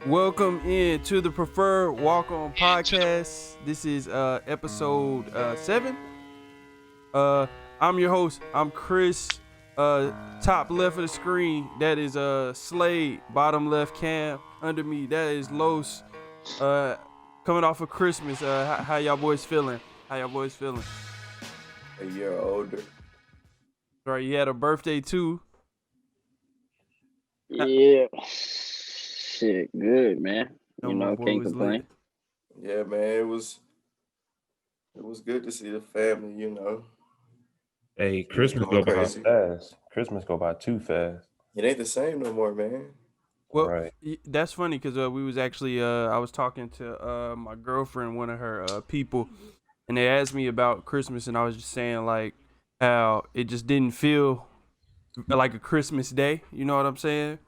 Welcome in to the Preferred Walk-On podcast. This is episode 7. I'm your host. I'm Chris. Top left of the screen, that is Slade. Bottom left, Cam. Under me, that is Los. Coming off of Christmas. How y'all boys feeling? A year older. Right, you had a birthday too. Yeah. Shit, good, man. Can't complain. Yeah, man, it was good to see the family, Hey, Christmas go by fast. Christmas go by too fast. It ain't the same no more, man. Well, right. That's funny because we was actually I was talking to my girlfriend, one of her people, and they asked me about Christmas, and I was just saying like how it just didn't feel like a Christmas day. You know what I'm saying?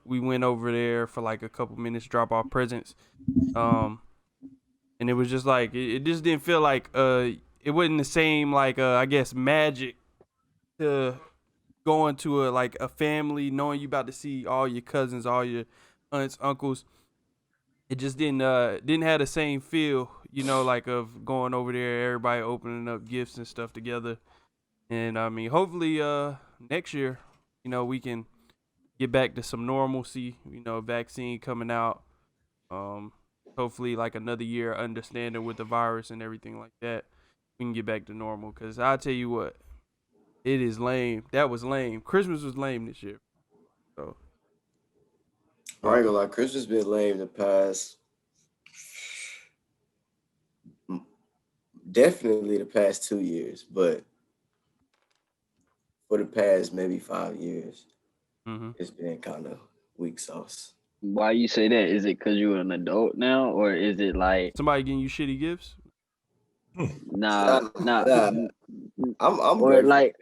We went over there for like a couple minutes, drop off presents, and it was just like it just didn't feel like it wasn't the same like I guess magic to going to a family, knowing you about to see all your cousins, all your aunts, uncles. It just didn't have the same feel, like of going over there, everybody opening up gifts and stuff together. And I mean, hopefully next year, we can get back to some normalcy, vaccine coming out. Hopefully like another year understanding with the virus and everything like that, we can get back to normal. Cause I'll tell you what, it is lame. That was lame. Christmas was lame this year. So I ain't gonna lie, Christmas been lame the past, definitely the past 2 years, but for the past maybe 5 years, it's been kind of weak sauce. Why you say that? Is it because you're an adult now, or is it like somebody getting you shitty gifts? Nah. I'm or like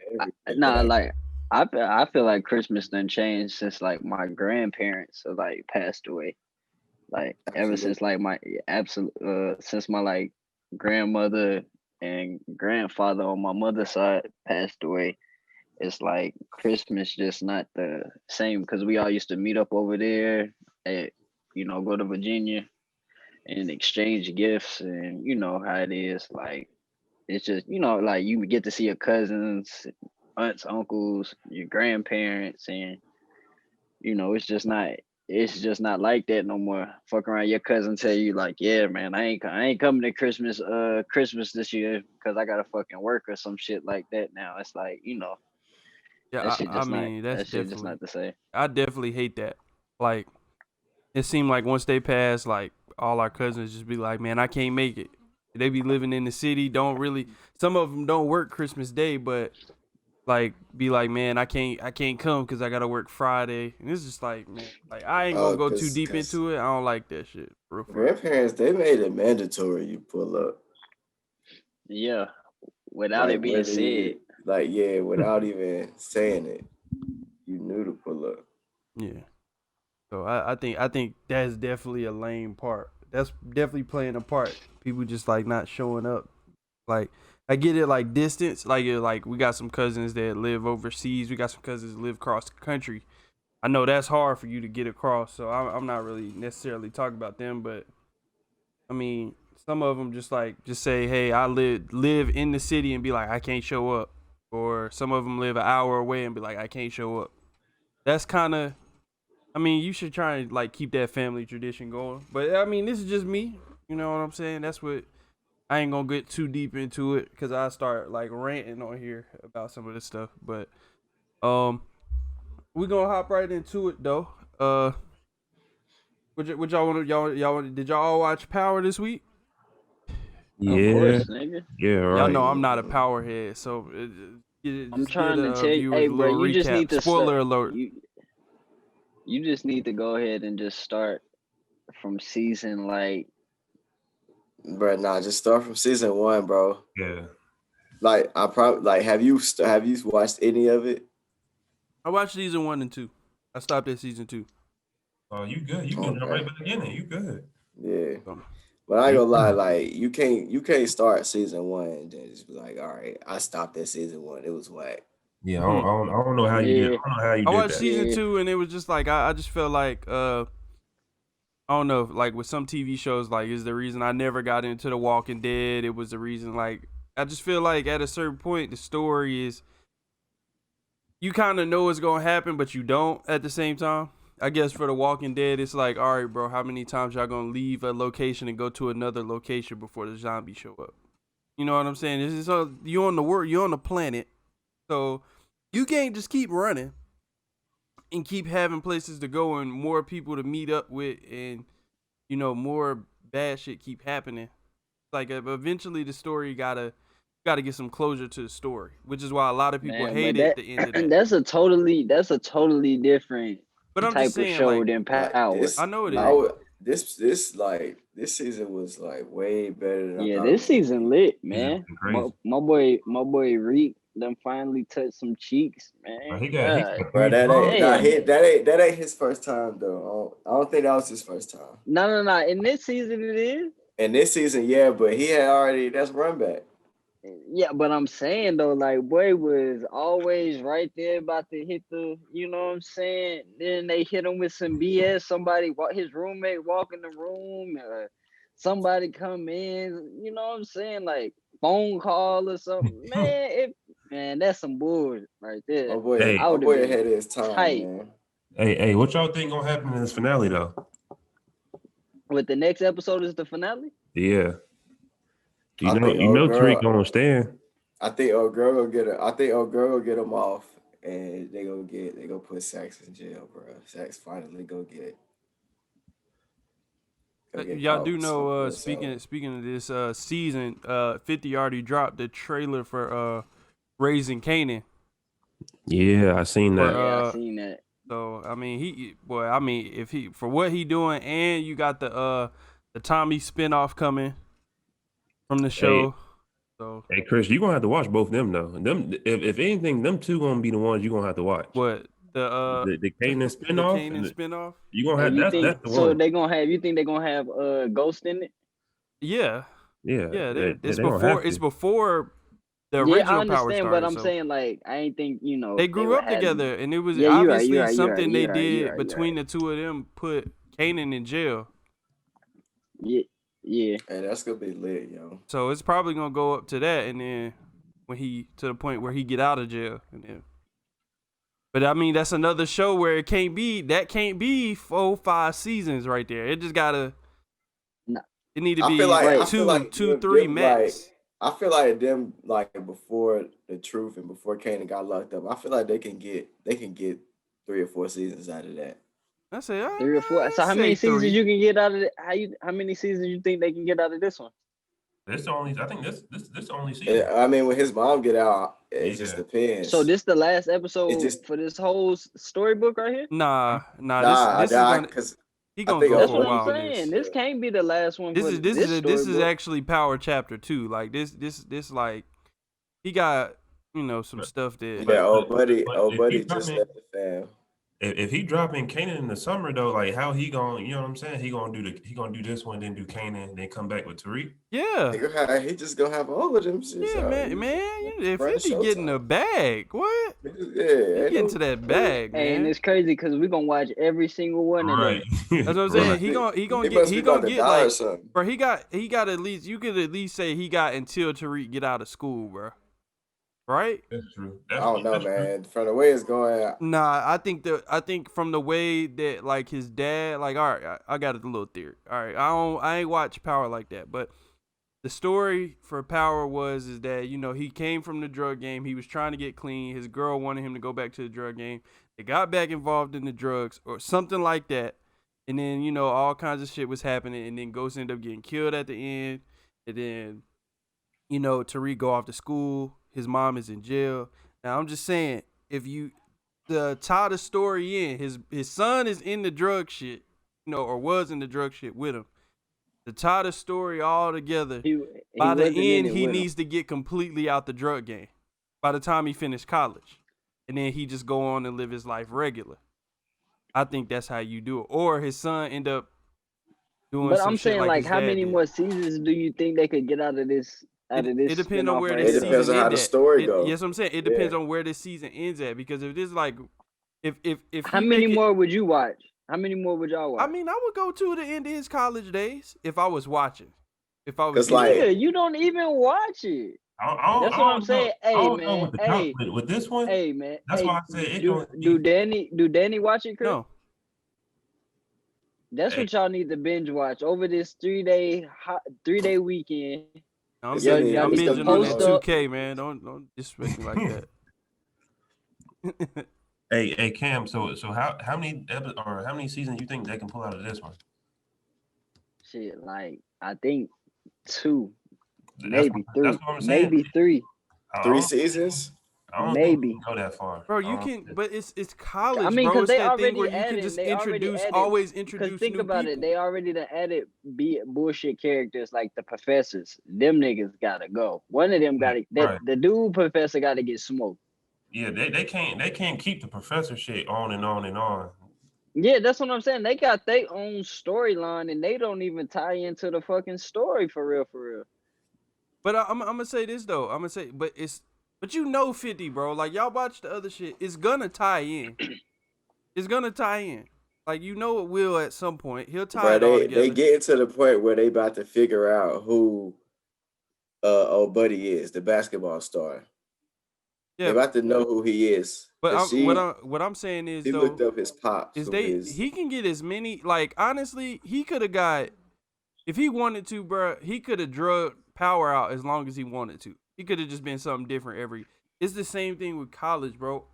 like I feel like Christmas done changed since like my grandparents have like passed away. Like ever since like my since my like grandmother and grandfather on my mother's side passed away. It's like Christmas just not the same because we all used to meet up over there at, go to Virginia and exchange gifts, and you know how it is. Like it's just, like you get to see your cousins, aunts, uncles, your grandparents, and it's just not like that no more. Fuck around, your cousin tell you like, yeah, man, I ain't coming to Christmas this year because I gotta fucking work or some shit like that. Now it's like, Yeah, that shit just that's shit just not the same. I definitely hate that. Like, it seemed like once they pass, like all our cousins just be like, "Man, I can't make it." They be living in the city. Some of them don't work Christmas Day, but like be like, "Man, I can't come because I gotta work Friday." And it's just like, man, like I ain't gonna go too deep into it. I don't like that shit. Grandparents, they made it mandatory you pull up. Yeah, without it being said. Without even saying it, you knew to pull up. Yeah. So I think that's definitely a lame part. That's definitely playing a part. People just like not showing up. Like I get it, like distance. Like we got some cousins that live overseas. We got some cousins that live across the country. I know that's hard for you to get across. So I'm not really necessarily talking about them, but I mean some of them just say, hey, I live in the city and be like I can't show up. Or some of them live an hour away and be like, I can't show up. That's kind of, I mean, you should try and like keep that family tradition going. But I mean, this is just me. You know what I'm saying? That's what, I ain't gonna get too deep into it because I start like ranting on here about some of this stuff. But we gonna hop right into it though. What y'all want to, did y'all all watch Power this week? Yeah, of course, nigga. Yeah, right. Y'all know I'm not a Power head, so I'm trying to tell you, hey, bro, you just need to spoiler alert. You just need to go ahead and just start from season like. Bro, just start from season 1, bro. Yeah. Like I probably like. Have you watched any of it? I watched season 1 and 2. I stopped at season 2. Oh, you good? You getting right back in it? You good? Yeah. But I ain't gonna lie, like you can't start season 1 and then just be like, all right, I stopped at season 1. It was whack. Yeah, I don't know how you did. I don't know how you did I watched that. season 2 and it was just like I just felt like I don't know, like with some TV shows, like is the reason I never got into The Walking Dead. It was the reason, like I just feel like at a certain point the story is you kind of know what's gonna happen, but you don't at the same time. I guess for The Walking Dead, it's like, all right, bro, how many times y'all gonna leave a location and go to another location before the zombies show up? You know what I'm saying? This is you on the world, you on the planet, so you can't just keep running and keep having places to go and more people to meet up with, and more bad shit keep happening. Like eventually, the story gotta get some closure to the story, which is why a lot of people Man, but hated the end of that. that's a totally different But I'm type just of saying, show like, than Like Power. this, I know it I is. would, this season was like way better than I Yeah, thought it this was gonna season be. lit, He's man. crazy. My boy Reek done finally touched some cheeks, Bro, man. he God got Bro, 3 that ain't nah, dogs. damn. that ain't his first time though. I don't think that was his first time. No. In this season it is. And this season, yeah, but he had already that's run back. Yeah, but I'm saying though, like boy was always right there about to hit the, you know what I'm saying? Then they hit him with some BS. Somebody, his roommate walk in the room, somebody come in, you know what I'm saying? Like phone call or something. Man, that's some bullshit right there. Hey, I My would have boy been ahead of his time, tight man. hey, what y'all think gonna happen in this finale though? with the next episode is the finale. Yeah, I think you old know Tariq girl. gonna stand. I think old girl will get her. I think old girl will get him off, and they gonna put Sax in jail, bro. Sax finally go get Y'all caught do with know, smoking speaking of this season, 50 already dropped the trailer for Raising Kanan. Yeah, I seen For that. Yeah, I seen that. so I mean if he for what he doing, and you got the Tommy spinoff coming from the Hey, show. So hey, Chris, you gonna have to watch both them though. Them, if anything, them two gonna be the ones you gonna have to watch. what The Kanan the spinoff, Kanan and spinoff? you gonna And have you think that's the so? one. You think they're gonna have Ghost in it? Yeah, Yeah, yeah. they It's gonna have it's to. before the Yeah, I original Power understand, but started. I'm So saying like I ain't think they they grew would up have. together, and it was Yeah, obviously something they you're did right. between the two of them put Kanan in jail. Yeah, yeah. Hey, that's gonna be lit, yo. So it's probably gonna go up to that, and then when he to the point where he get out of jail, and then. But I mean, that's another show where it can't be 4-5 seasons right there. It just gotta. Nah, It need to I feel be like right. two, three max. I feel like them like before the truth and before Kanan got locked up. I feel like they can get 3 or 4 seasons out of that. I say, 3 or 4. So I how many say seasons 3. you can get out of it? How many seasons you think they can get out of this one? This the only. I think this the only season. I mean, when his mom get out, it just Yeah. So depends. this the last It episode just for this whole storybook right here? Nah. nah, This is gonna because he I gonna think go That's for a what I'm while in saying. this. This can't be the last one for this This is storybook. actually Power Chapter 2. Like this like he got some But, stuff that. yeah, but old if he buddy just dropping left the fam. if he dropping Kanan in the summer though, like how he gonna you know what I'm saying? He gonna do this one, then do Kanan, then come back with Tariq. Yeah. He just gonna have all of them shits Yeah, out. man, if Run 50 getting a Showtime. bag, what? Yeah, He ain't getting no to that clue. bag, Hey, and man. it's crazy because we're gonna watch every single one of Right. them. That's what I'm saying. Right. He gonna must be about to get die or like, something. bro. He got at least, you could at least say he got until Tariq get out of school, bro. Right? That's true. I don't know, That's true. man. From the way it's going, Nah, I think from the way that like his dad, like, all right, I got a little theory. All right, I ain't watch Power like that, but the story for Power is that he came from the drug game. He was trying to get clean. His girl wanted him to go back to the drug game. They got back involved in the drugs or something like that, and then all kinds of shit was happening, and then Ghost ended up getting killed at the end, and then Tariq go off to school. His mom is in jail. Now I'm just saying, if you tie the story in, his son is in the drug shit, or was in the drug shit with him. To tie the story all together, He by the wasn't in end, it he with him. needs to get completely out the drug game. By the time he finished college, and then he just go on and live his life regular. I think that's how you do it. Or his son end up doing But some I'm shit saying, like like, his how dad many did. more seasons do you think they could get out of this? It depends on spinoff where right this it here? depends season on how ends the at. story goes. Yes, I'm saying it depends on where this season ends at. Because if this like, if How he many make it, more would you watch? How many more would y'all watch? I mean, I would go to the end of his college days if I was watching. If I was 'Cause, like- Nigga, you don't even watch it. That's what I'm saying. I Hey don't know man, with this one. hey man. That's hey, why I said it do, gonna do be- Danny watch it, Chris? no, That's Hey. what y'all need to binge watch over this 3-day weekend. I'm It's in binging, the- I'm it's the binging on that post up. 2K, man. Don't disrespect me like that. Hey Cam. So how many seasons you think they can pull out of this one? Shit, like I think 2, That's maybe what- 3, that's what I'm saying. maybe 3. I 3 don't- seasons. I don't Maybe. think we can go that far. Bro, I you don't can, think- but it's college, I mean, bro. because It's they that thing already where you added. can just They already introduce, added. always Because introduce think new about people. it, they already done added bullshit characters like the professors. Them niggas gotta go. One of them gotta. Right. The dude professor gotta get smoked. Yeah, they can't keep the professor shit on and on and on. Yeah, that's what I'm saying. They got their own storyline, and they don't even tie into the fucking story for real, for real. But I'm gonna say this though. I'm gonna say, but you know 50, bro. Like y'all watch the other shit. It's gonna tie in. It's gonna tie in. Like you know it will at some point. He'll tie Bro, it all they together. getting to the point where they about to figure out who old buddy is, the basketball star. Yeah, They about to know who he is. but 'Cause what I'm saying is he though, looked up his pops. is who they is- he can get as many. Like honestly, he could have got, if he wanted to, bro. He could have drug Power out as long as he wanted to. He could have just been something different every. It's the same thing with college, bro.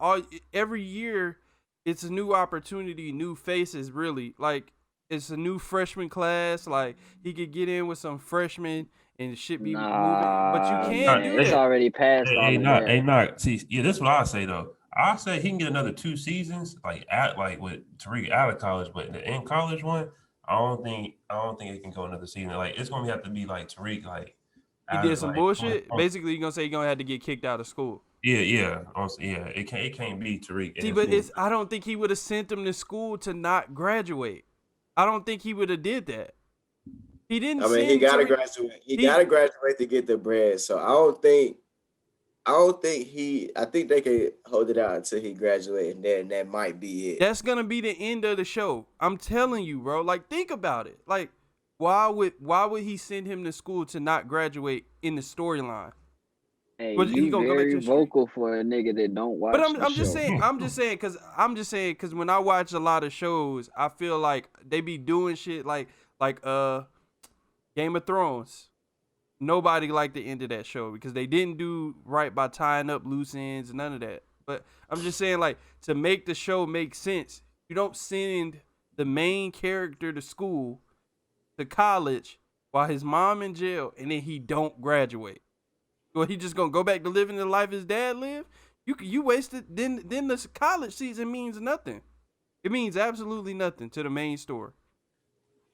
Every year, it's a new opportunity, new faces. Really, like it's a new freshman class. Like he could get in with some freshmen and shit be moving, but you can't man, do it's that. already past all of that. Hey, not. See, yeah, this is what I say though. I say he can get another 2 seasons, like with Tariq out of college, but the in college one, I don't think it can go another season. Like it's gonna have to be like Tariq, like He out did of, some like, bullshit. Basically, you're gonna say you're gonna have to get kicked out of school. Yeah. It can't be Tariq. See, but I don't think he would have sent him to school to not graduate. I don't think he would have did that. He didn't. I mean, he gotta Tariq- graduate. He gotta graduate to get the bread. So I don't think I think they can hold it out until he graduates, and then that might be it. That's gonna be the end of the show. I'm telling you, bro. Like, think about it. Like, why would he send him to school to not graduate in the storyline? Hey, But he you gonna go back very to the street? vocal for a nigga that don't watch. But the I'm just show. saying. I'm just saying because when I watch a lot of shows, I feel like they be doing shit like Game of Thrones. Nobody liked the end of that show because they didn't do right by tying up loose ends and none of that. But I'm just saying, like, to make the show make sense, you don't send the main character to school, to college, while his mom in jail, and then he don't graduate. Well, he just gonna go back to living the life his dad lived? You wasted. Then the college season means nothing. It means absolutely nothing to the main story.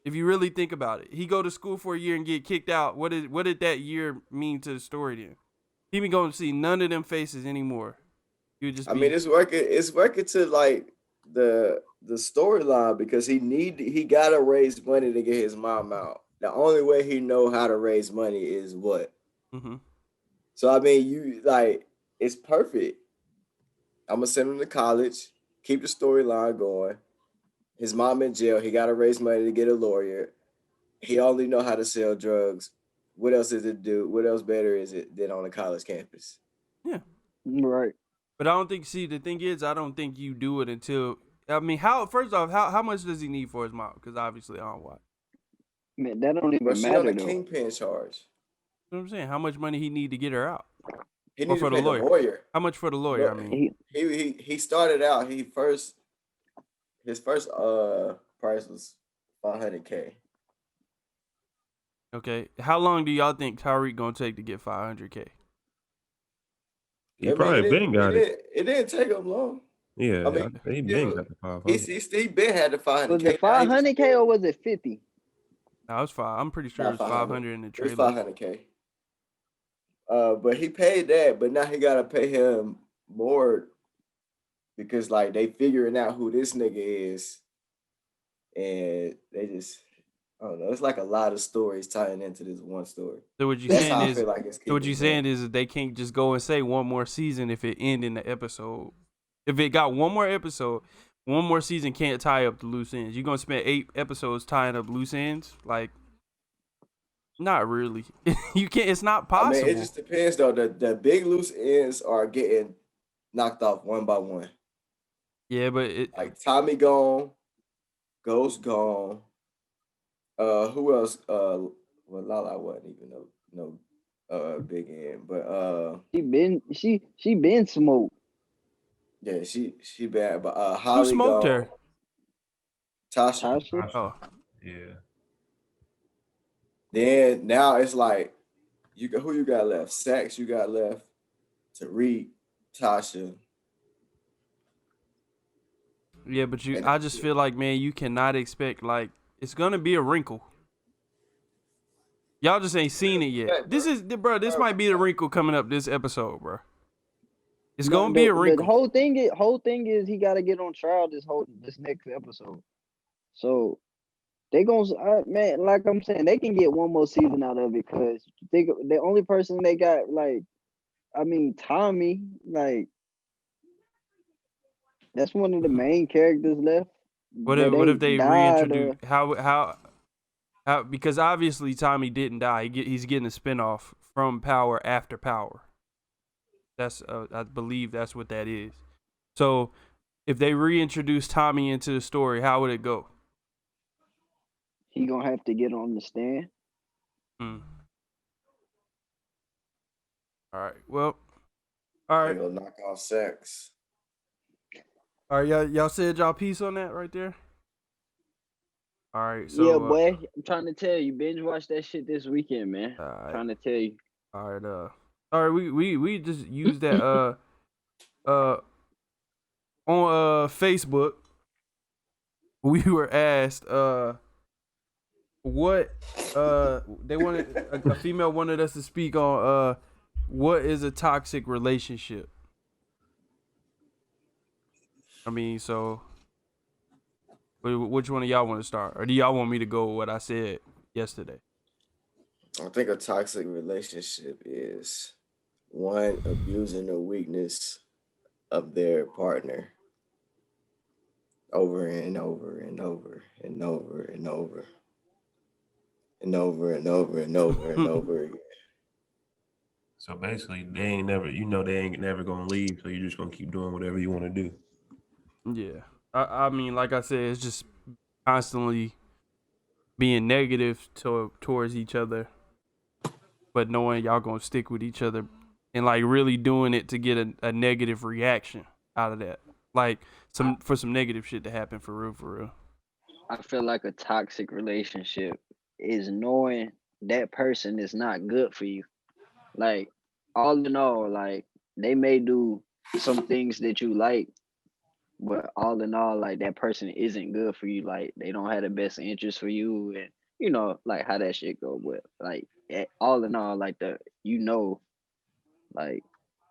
If you really think about it, he go to school for a year and get kicked out. What did that year mean to the story then? He be going to see none of them faces anymore. You just. I mean, it's working to like the storyline because he gotta raise money to get his mom out. The only way he know how to raise money is what. Mm-hmm. So I mean, it's perfect. I'm gonna send him to college, keep the storyline going. His mom in jail. He got to raise money to get a lawyer. He only know how to sell drugs. What else is it to do? What else better is it than on a college campus? Yeah. Right. But I don't think. See, the thing is, I don't think you do it until. I mean, first off, how much does he need for his mom? Because obviously, I don't watch. Man, that don't even But she matter on a though. kingpin charge. You know what I'm saying? How much money he need to get her out? He Or need for to the pay the lawyer. lawyer. How much for the lawyer? I But mean, he started out. His first price was $500K. okay. How long do y'all think Tyreek gonna take to get $500K? He probably been got it. It didn't take him long. Yeah, I mean, he been got the 500. He been had the 500K. Was it 500K or was it 50? No, it's five. I'm pretty sure it's 500 in the It was trailer. 500K. But he paid that, but now he gotta pay him more because like they figuring out who this nigga is, and they just I don't know. It's like a lot of stories tying into this one story. So what you That's saying how I is, feel like it's so what you keeping saying is that they can't just go and say one more season if it end in the episode. If it got one more episode, one more season can't tie up the loose ends. You're gonna spend 8 episodes tying up loose ends, like not really. You can't. It's not I mean, it possible. just depends though. The big loose ends are getting knocked off one by one. Yeah, but Like Tommy gone, Ghost gone. Who else? Well, Lala wasn't even no big end, but she been smoked. yeah, she bad. But who Holly smoked gone, her? Tasha. Tasha. Oh, Yeah. Then now it's like who you got left? Sax you got left. Tariq, Tasha, yeah, but and I that's just it. feel like, man, you cannot expect like it's gonna be a wrinkle. Y'all just ain't seen it yet. Bro. This might be the wrinkle coming up this episode, bro. It's No, gonna be a the wrinkle. whole thing is he got to get on trial this next episode. So they gonna man, like I'm saying, they can get one more season out of it because the only person they got, like, I mean, Tommy, like, that's one of the main characters left. What That if ain't they died. reintroduce how because obviously Tommy didn't die. He's getting a spinoff from Power after Power. That's I believe that's what that is. So if they reintroduce Tommy into the story, how would it go? He gonna have to get on the stand. Hmm. All right. Well. All They right. gonna knock off Sax. All right. Y'all said y'all piece on that right there. All right. So. Yeah, boy, I'm trying to tell you, binge watch that shit this weekend, man. All right. Trying to tell you. All right. All right. We just used that on Facebook. We were asked what they wanted a female wanted us to speak on what is a toxic relationship. I mean, so which one of y'all want to start, or do y'all want me to go with what I said yesterday? I think a toxic relationship is one abusing the weakness of their partner over and over and over and over and over and over and over and over and over again. So basically, they ain't never gonna leave. So you're just gonna keep doing whatever you want to do. Yeah, I mean, like I said, it's just constantly being negative towards each other, but knowing y'all gonna stick with each other and like really doing it to get a negative reaction out of that, like some negative shit to happen for real. I feel like a toxic relationship is knowing that person is not good for you. Like, all in all, like, they may do some things that you like, but all in all, like, that person isn't good for you. Like, they don't have the best interest for you, and like how that shit go. But like, all in all, like, like,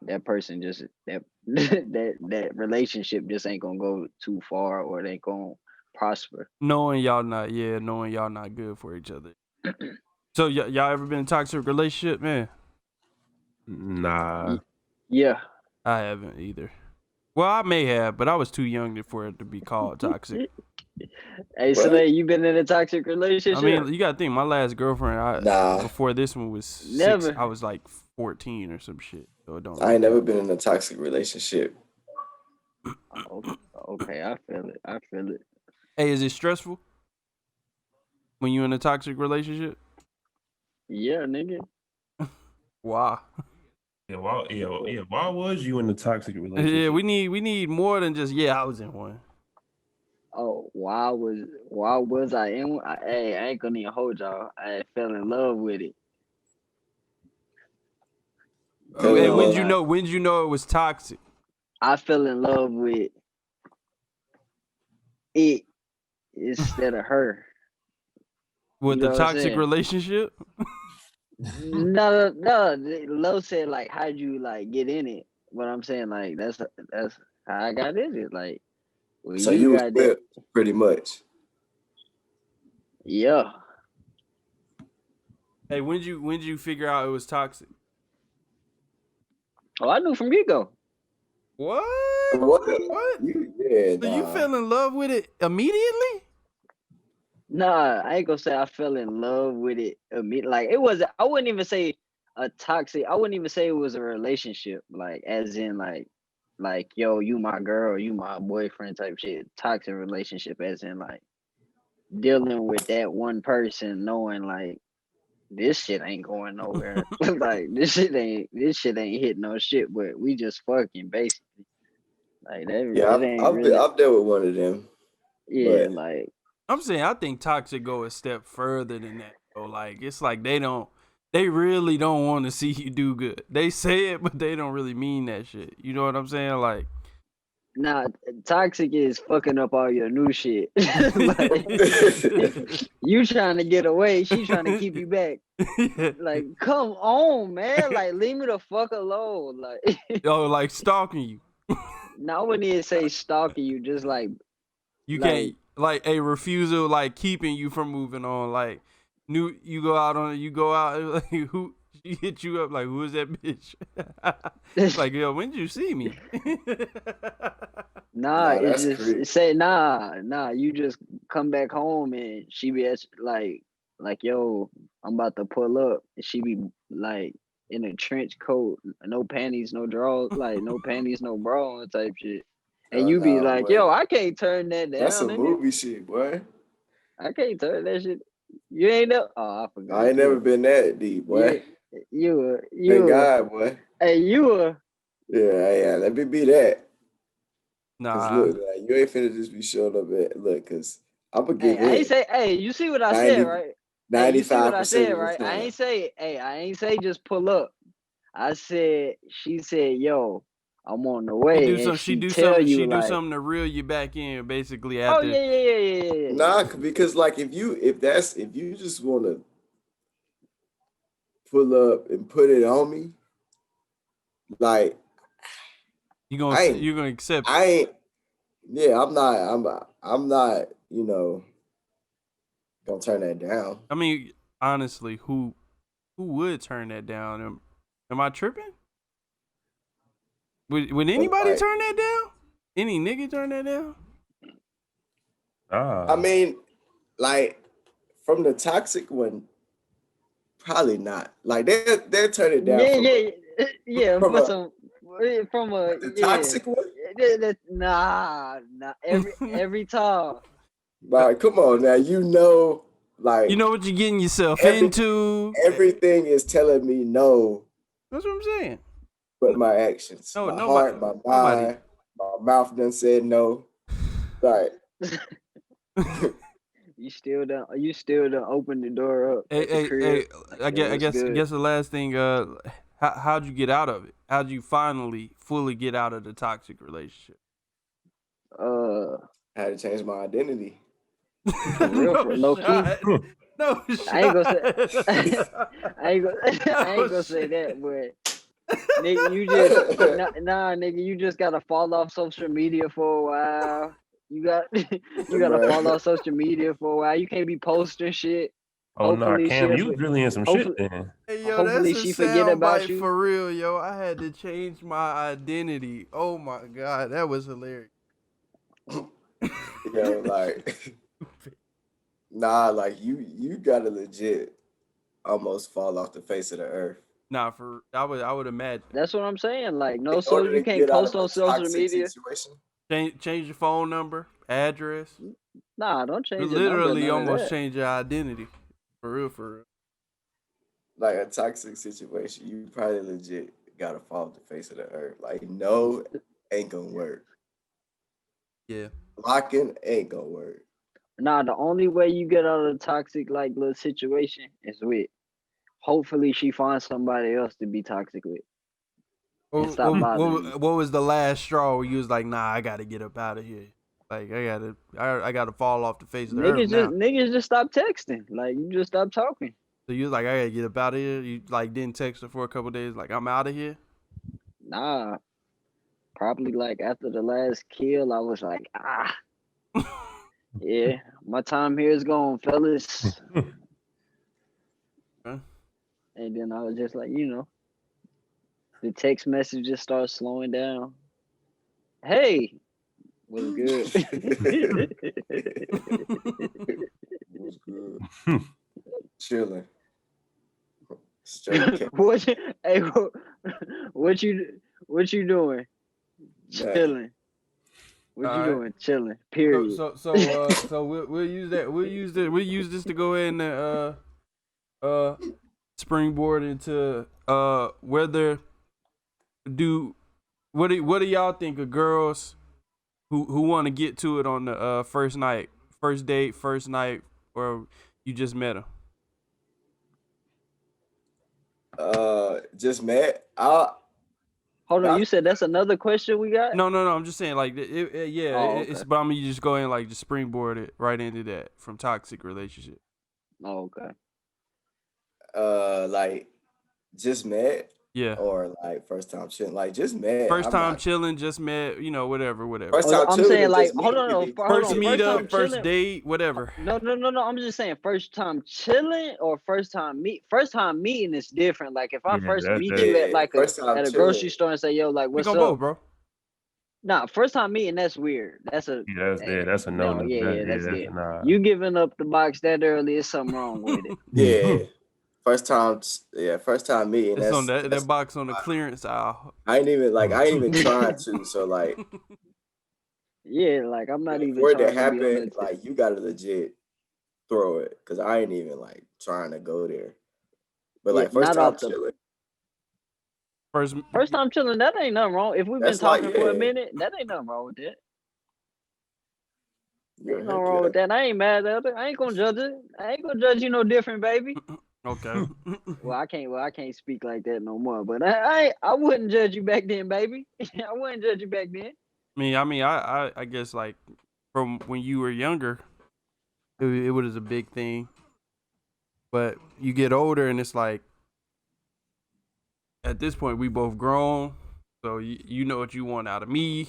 that person just that relationship just ain't gonna go too far, or it ain't gonna prosper. Knowing y'all not good for each other. So y'all ever been in a toxic relationship, man? Nah. Yeah. I haven't either. Well, I may have, but I was too young for it to be called toxic. Hey, What? Slay, you been in a toxic relationship? I mean, you gotta think. My last girlfriend, Nah. before this one was Never. 6. I was like 14 or some shit. So it don't. I ain't never been in a toxic relationship. Okay, I feel it. Hey, is it stressful when you in a toxic relationship? Yeah, nigga. Wow. Yeah. Why was you in the toxic relationship? Yeah, we need more than just I was in one. Oh, why was I in one? Hey, I ain't gonna even hold y'all. I fell in love with it. Hey, when Like, did you know it was toxic? I fell in love with it instead of her. With You the know what I'm toxic saying? relationship? No. Lo said, like, how'd you like get in it? But I'm saying, like, that's how I got in it. Like, well, So you you was got that. whipped pretty much. Yeah. Hey, when did you figure out it was toxic? Oh, I knew from get-go. What? What? What? You Yeah, So you nah. fell in love with it immediately? Nah, I ain't gonna say I fell in love with it immediately. Like it was, I wouldn't even say a toxic. I wouldn't even say it was a relationship. Like as in like yo, you my girl, you my boyfriend type shit. Toxic relationship, as in like dealing with that one person, knowing like this shit ain't going nowhere. Like this shit ain't hitting no shit. But we just fucking basically like that. Yeah, It ain't really. I've dealt with one of them, Yeah, but like I'm saying I think toxic go a step further than that. So like it's like they really don't want to see you do good. They say it, but they don't really mean that shit. You know what I'm saying? Like nah, toxic is fucking up all your new shit. Like you trying to get away, she trying to keep you back. Like, come on, man. Like, leave me the fuck alone. Like, oh, like stalking you. now when they say stalking you, just You like can't like a refusal, like keeping you from moving on. Like you go out like who she hit you up like who is that bitch? Like yo, when did you see me? nah, nah, it's that's just crazy. say nah. You just come back home and she be like, yo, I'm about to pull up, and she be like in a trench coat, no panties, no drawers, like no panties, no bra on type shit. And Oh you be nah, like, boy. yo, I can't turn that That's down, some nigga. movie shit, boy. I can't turn that shit. You ain't know. Oh, I I forgot. ain't never been that deep, boy. You you Thank you God, boy. hey you Yeah, yeah. Let me be that. Cause Nah, look, like, you ain't finna just be showing up at look, cause I'm gonna hey give I ain't in say hey you see what I said 90, right? Hey, you see what I 95% said of the right? time. I ain't say just pull up. I said she said yo I'm on the she do way and some. She she do tell something. you She do like something to reel you back in, basically oh after. yeah. Nah, because like if you just wanna pull up and put it on me, like I ain't You're gonna accept it. I ain't yeah, I'm not, gonna turn that down. I mean, honestly, who would turn that down? Am I tripping? Would But anybody like turn that down? Any nigga turn that down? I Ah, mean, like from the toxic one, probably not. Like they'll turn it down Yeah from yeah yeah from for a some from a the yeah. toxic one. Nah every time. But come on now, You like know what you're getting yourself every into. everything is telling me no, That's what I'm saying. but my actions, No, my nobody, heart, my nobody. mind, my mouth done said no. Like You still don't open the door up Hey, at the crib. hey. Like, yo, I what's good? guess the last thing. How'd you get out of it? How'd you finally fully get out of the toxic relationship? Uh, I had to change my identity. for real, for No low key. shot. No I ain't gonna say. shot. I ain't gonna. I ain't No gonna say shit. that, but nigga, you just nigga, you just gotta fall off social media for a while. You got you gotta fall Bruh. off social media for a while. You can't be posting shit. oh no, Hopefully Cam, she'll. you was really in some shit Hopefully, then. Hey yo, that's hopefully a she forget sound about bite you. for real, yo. I had to change my identity. Oh my god, that was hilarious. Yo, like nah, like you gotta legit almost fall off the face of the earth Nah, for I would imagine. That's what I'm saying. Like, in no, so order you to can't get out post of a on social toxic media. situation. Change your phone number, address. Nah, don't change your number, Literally none of almost that. change your identity. For real, for real. Like a toxic situation, you probably legit gotta fall off the face of the earth. Like no, ain't gonna work. Yeah. Locking ain't gonna work. Nah, the only way you get out of a toxic like little situation is with hopefully she finds somebody else to be toxic with and stop bothering you. What was the last straw where you was like, nah, I gotta get up out of here. Like I gotta fall off the face of the earth now. Niggas just stop texting. Like you just stop talking. So you was like, I gotta get up out of here. You like didn't text her for a couple days, like I'm out of here. Nah, probably like after the last kill, I was like, yeah, my time here is gone, fellas. Huh? And then I was just like, the text messages start slowing down. Hey, Was good. What's good? Chilling. Straight cat. what you, hey, what you doing? Chilling. What you Alright. doing? Chilling. Period. So we'll use that. We'll use this to go ahead and springboard into whether what do y'all think of girls who want to get to it on the first night, first date, first night, or you just met them? Just met. Hold on, you said that's another question we got? No. I'm just saying, like, yeah, Oh, it's. okay. But I'm gonna just go ahead and like just springboard it right into that from toxic relationship. Oh, okay. Like just met. Yeah. Or like first time chilling. Like just met. First I'm time not- chilling, just met. You know, whatever. First time I'm chilling saying is like, just hold me. on, no, First time meetup, first chilling. date, whatever. No. I'm just saying first time chilling or first time meet. First time meeting is different. Like if I Yeah, first that's meet different. you at like First time at a grocery chilling. store and say, yo, like We what's gonna up? both, bro. Nah, first time meeting, that's weird. That's a That's a no. that's a it. nah. You giving up the box that early is something wrong with it. Yeah. First time meeting. It's on That's that box on the clearance aisle. I ain't even tried to. So like Yeah, like I'm not even for it to trying to be on happen, that. like you gotta legit throw it. Cause I ain't even like trying to go there. But Yeah, like first not time off the- chilling. First time chilling, that ain't nothing wrong. If we've been That's like, talking for a yeah. minute, that ain't nothing wrong with that. Yeah, Ain't nothing heck wrong yeah. with that. I ain't mad at it. I ain't gonna judge it. I ain't gonna judge you no different, baby. Okay. Well, I can't speak like that no more. But I wouldn't judge you back then, baby. I wouldn't judge you back then. I guess like from when you were younger, it was a big thing. But you get older and it's like at this point we both grown, so you know what you want out of me,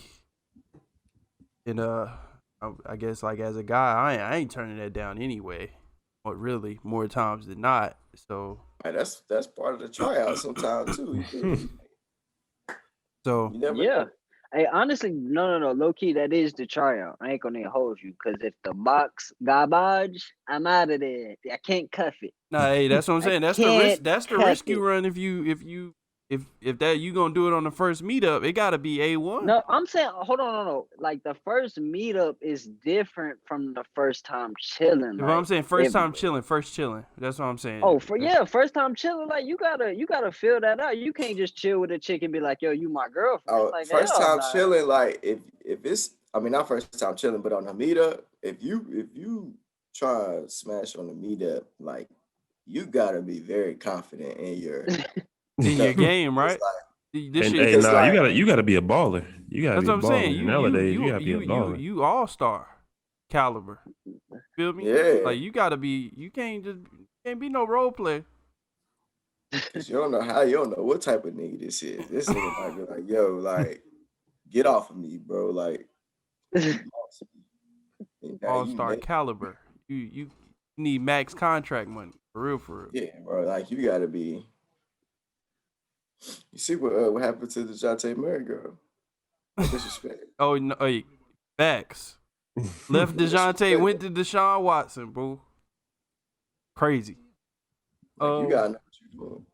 and I guess like as a guy I ain't turning that down anyway, or really more times than not. So Like, that's part of the tryout sometimes too. so You never Yeah. know. Hey, honestly, no. Low key, that is the tryout. I ain't gonna hold you, cause if the box garbage, I'm out of there. I can't cuff it. nah, hey, that's what I'm I saying. That's the risk. can't That's the cuff risk you it. run if that you gonna do it on the first meetup. It gotta be A1. No, I'm saying, hold on, no. Like the first meetup is different from the first time chilling. If I'm saying first if- time chilling, first chilling. That's what I'm saying. Oh, first time chilling. Like you gotta feel that out. You can't just chill with a chick and be like, yo, you my girlfriend. Oh, Like first hell time nah. chilling, like if it's not first time chilling, but on a meetup, if you try to smash on the meetup, like you gotta be very confident in your In your game, right? It's like, This And shit. hey, it's nah, like- you gotta be a baller. You gotta That's be a what I'm baller. saying. Nowadays, you gotta be a baller. You all star caliber. Feel me? yeah, Like you gotta be. You can't be no role play. 'cause you don't know what type of nigga this is. This nigga might be like, yo, like, get off of me, bro. Like, All star caliber. You need max contract money for real. Yeah, bro. Like you gotta be. You see what happened to the Jonte Murray girl? Disrespect. Oh no, hey, facts. Left DeJounte, went to Deshaun Watson, bro. Crazy. Like, you gotta know what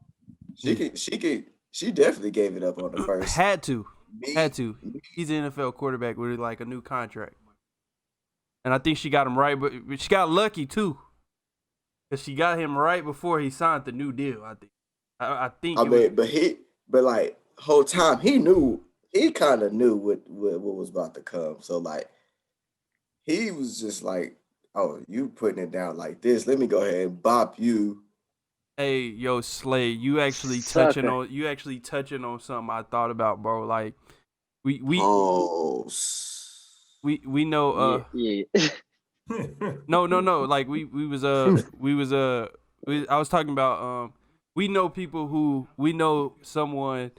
you're doing. She definitely gave it up on the first. Had to. He's an NFL quarterback with like a new contract, and I think she got him right, but she got lucky too, because she got him right before he signed the new deal. I think. I think. But like whole time he kind of knew what was about to come. So like he was just like, oh, you putting it down like this? Let me go ahead and bop you. Hey, yo, Slay, you actually touching on something I thought about, bro. Like we Oh, we know yeah. no like I was talking about we know people who we know someone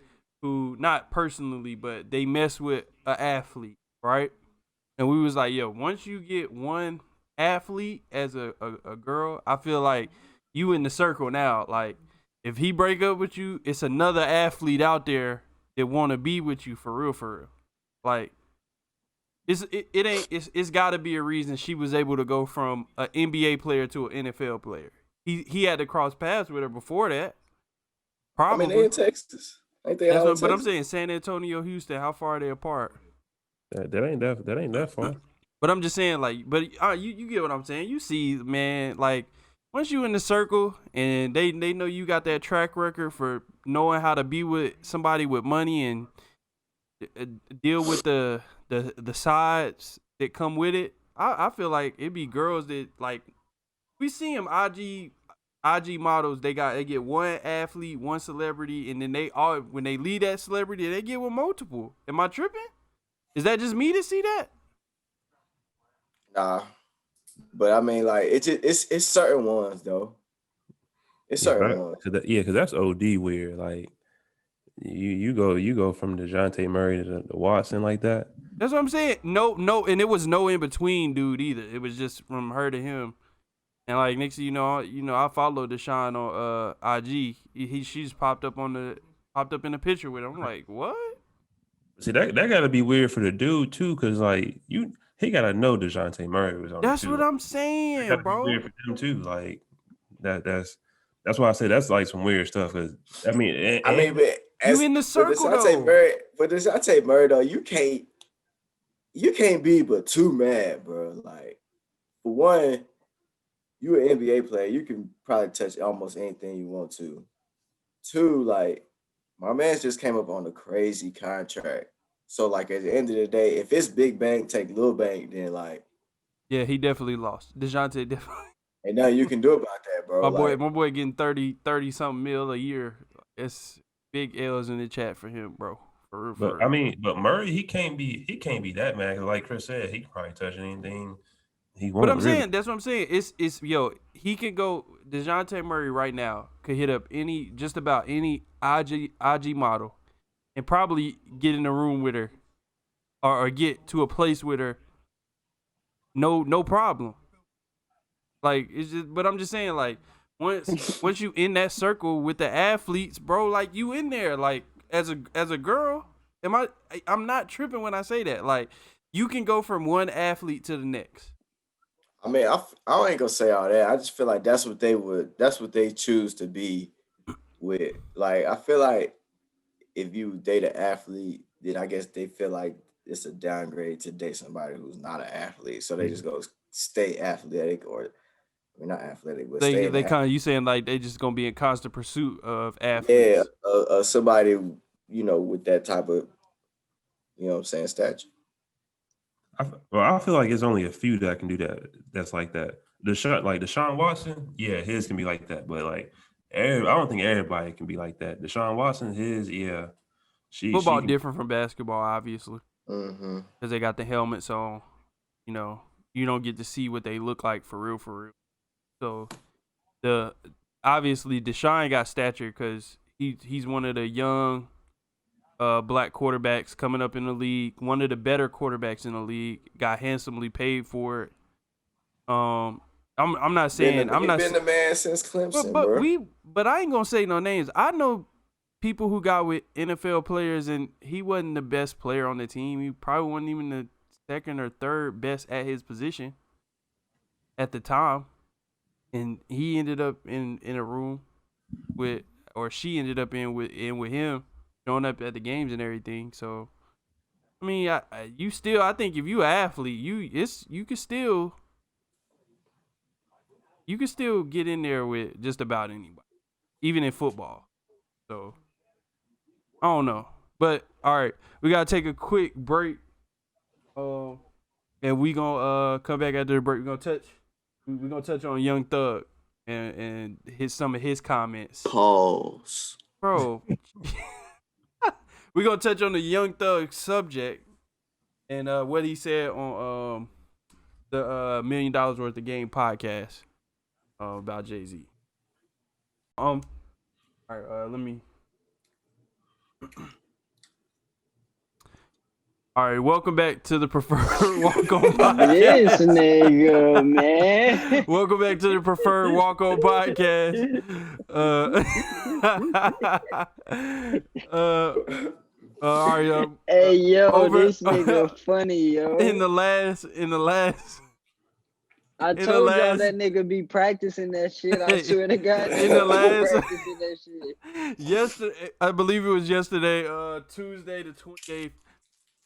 who not personally but they mess with an athlete, right? And we was like, yo, once you get one athlete as a girl, I feel like you in the circle now. Like if he break up with you, it's another athlete out there that want to be with you for real. Like It's got to be a reason she was able to go from an NBA player to an NFL player. He had to cross paths with her before that. I mean, they Probably. in Texas. Ain't they That's all in what, but I'm Texas? saying San Antonio, Houston. How far are they apart? That ain't that far. But I'm just saying, like, but you get what I'm saying. You see, man, like once you in the circle and they know you got that track record for knowing how to be with somebody with money and deal with the sides that come with it. I feel like it'd be girls that like we see them IG models. They get one athlete, one celebrity, and then they all when they leave that celebrity, they get with multiple. Am I tripping? Is that just me to see that? Nah, but I mean, like it's certain ones though. It's certain ones. Cause that's OD weird. Like you go from DeJounte Murray to Watson like that. That's what I'm saying. No, and it was no in between, dude. Either it was just from her to him. And like next thing you know, I followed Deshaun on IG. She's popped up in the picture with him. I'm like, what? See that gotta be weird for the dude too, cause like he gotta know DeJounte Murray was on. That's it what too. I'm saying, That gotta bro. be weird for them too. Like that's why I say that's like some weird stuff. Cause I mean, but you in the circle though. But DeJounte Murray though, you can't be but too mad, bro. Like for one, you an NBA player, you can probably touch almost anything you want to. Two, like my man just came up on a crazy contract. So like at the end of the day, if it's big bank take little bank, then like Yeah, he definitely lost. DeJounte definitely. ain't nothing you can do about that, bro. My boy getting 30 something mil a year. It's big L's in the chat for him, bro. For real. But I mean, but Murray, he can't be that mad. Like Chris said, he can probably touch anything he wants. But I'm saying that's what I'm saying. It's he can go. DeJounte Murray right now could hit up just about any IG model, and probably get in a room with her, or get to a place with her. No problem. Like it's just, but I'm just saying, like once you in that circle with the athletes, bro, like you in there, like as a girl, I'm not tripping when I say that. Like you can go from one athlete to the next. I mean, I ain't gonna say all that. I just feel like that's what they choose to be with. Like I feel like if you date an athlete, then I guess they feel like it's a downgrade to date somebody who's not an athlete. So they just go stay athletic, or I mean not athletic, but stay. They kind of you saying like they just gonna be in constant pursuit of athletes. Yeah, somebody with that type of what I'm saying stature. I feel like it's only a few that can do that. That's like that. Deshaun Watson, yeah, his can be like that. But like, I don't think everybody can be like that. Deshaun Watson, yeah. Football different from basketball, obviously, because they got the helmets on. You don't get to see what they look like for real. So obviously Deshaun got stature because he's one of the young black quarterbacks coming up in the league, one of the better quarterbacks in the league, got handsomely paid for it. I'm not saying I'm not been the man since Clemson, but I ain't gonna say no names. I know people who got with NFL players and he wasn't the best player on the team. He probably wasn't even the second or third best at his position at the time, and he ended up in a room with, or she ended up in with him, showing up at the games and everything. So, I mean, I think if you an athlete, you can still get in there with just about anybody, even in football. So, I don't know, but all right, we gotta take a quick break, and we gonna come back after the break. We're gonna touch on Young Thug and some of his comments. Pause, bro. We're gonna touch on the Young Thug subject and what he said on the $1 Million Worth of Game podcast about Jay-Z. All right, let me. All right, welcome back to the Preferred Walk-On Podcast. This nigga, man. Welcome back to the Preferred Walk-On Podcast. All right, Hey yo, over this nigga funny, yo. in the last I in the told y'all last that nigga be practicing that shit. I swear to God, that in the nigga be last practicing that shit. yesterday, I believe it was yesterday, Tuesday the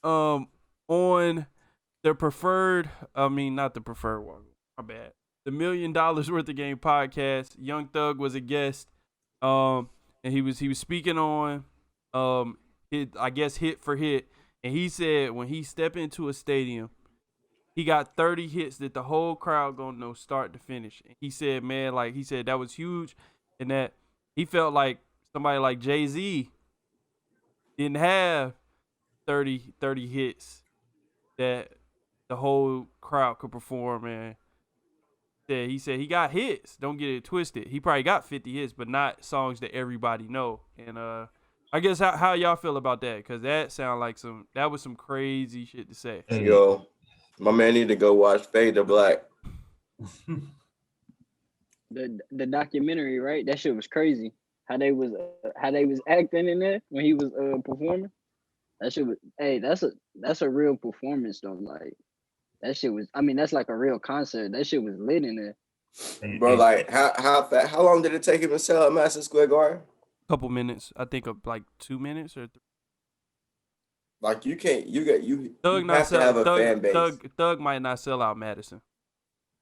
28th, on their preferred, I mean not the preferred one, my bad, the $1 Million Worth of Game podcast. Young Thug was a guest, and he was speaking on, I guess hit for hit, and he said when he step into a stadium, he got 30 hits that the whole crowd gonna know start to finish. And he said, man, like he said that was huge, and that he felt like somebody like Jay-Z didn't have 30 hits that the whole crowd could perform. And he said he got hits. Don't get it twisted. He probably got 50 hits, but not songs that everybody know. And I guess how y'all feel about that? Because that was some crazy shit to say. Hey, Yo, my man need to go watch Fade to Black. The documentary, right? That shit was crazy. How they was acting in there when he was performing. That shit was. Hey, that's a real performance though. Like that shit was. I mean, that's like a real concert. That shit was lit in there. Bro, like how long did it take him to sell at Madison Square Garden? Couple minutes, I think, of like 2 minutes or. Like you can't, you Thug not have to have a fan base. Thug might not sell out Madison.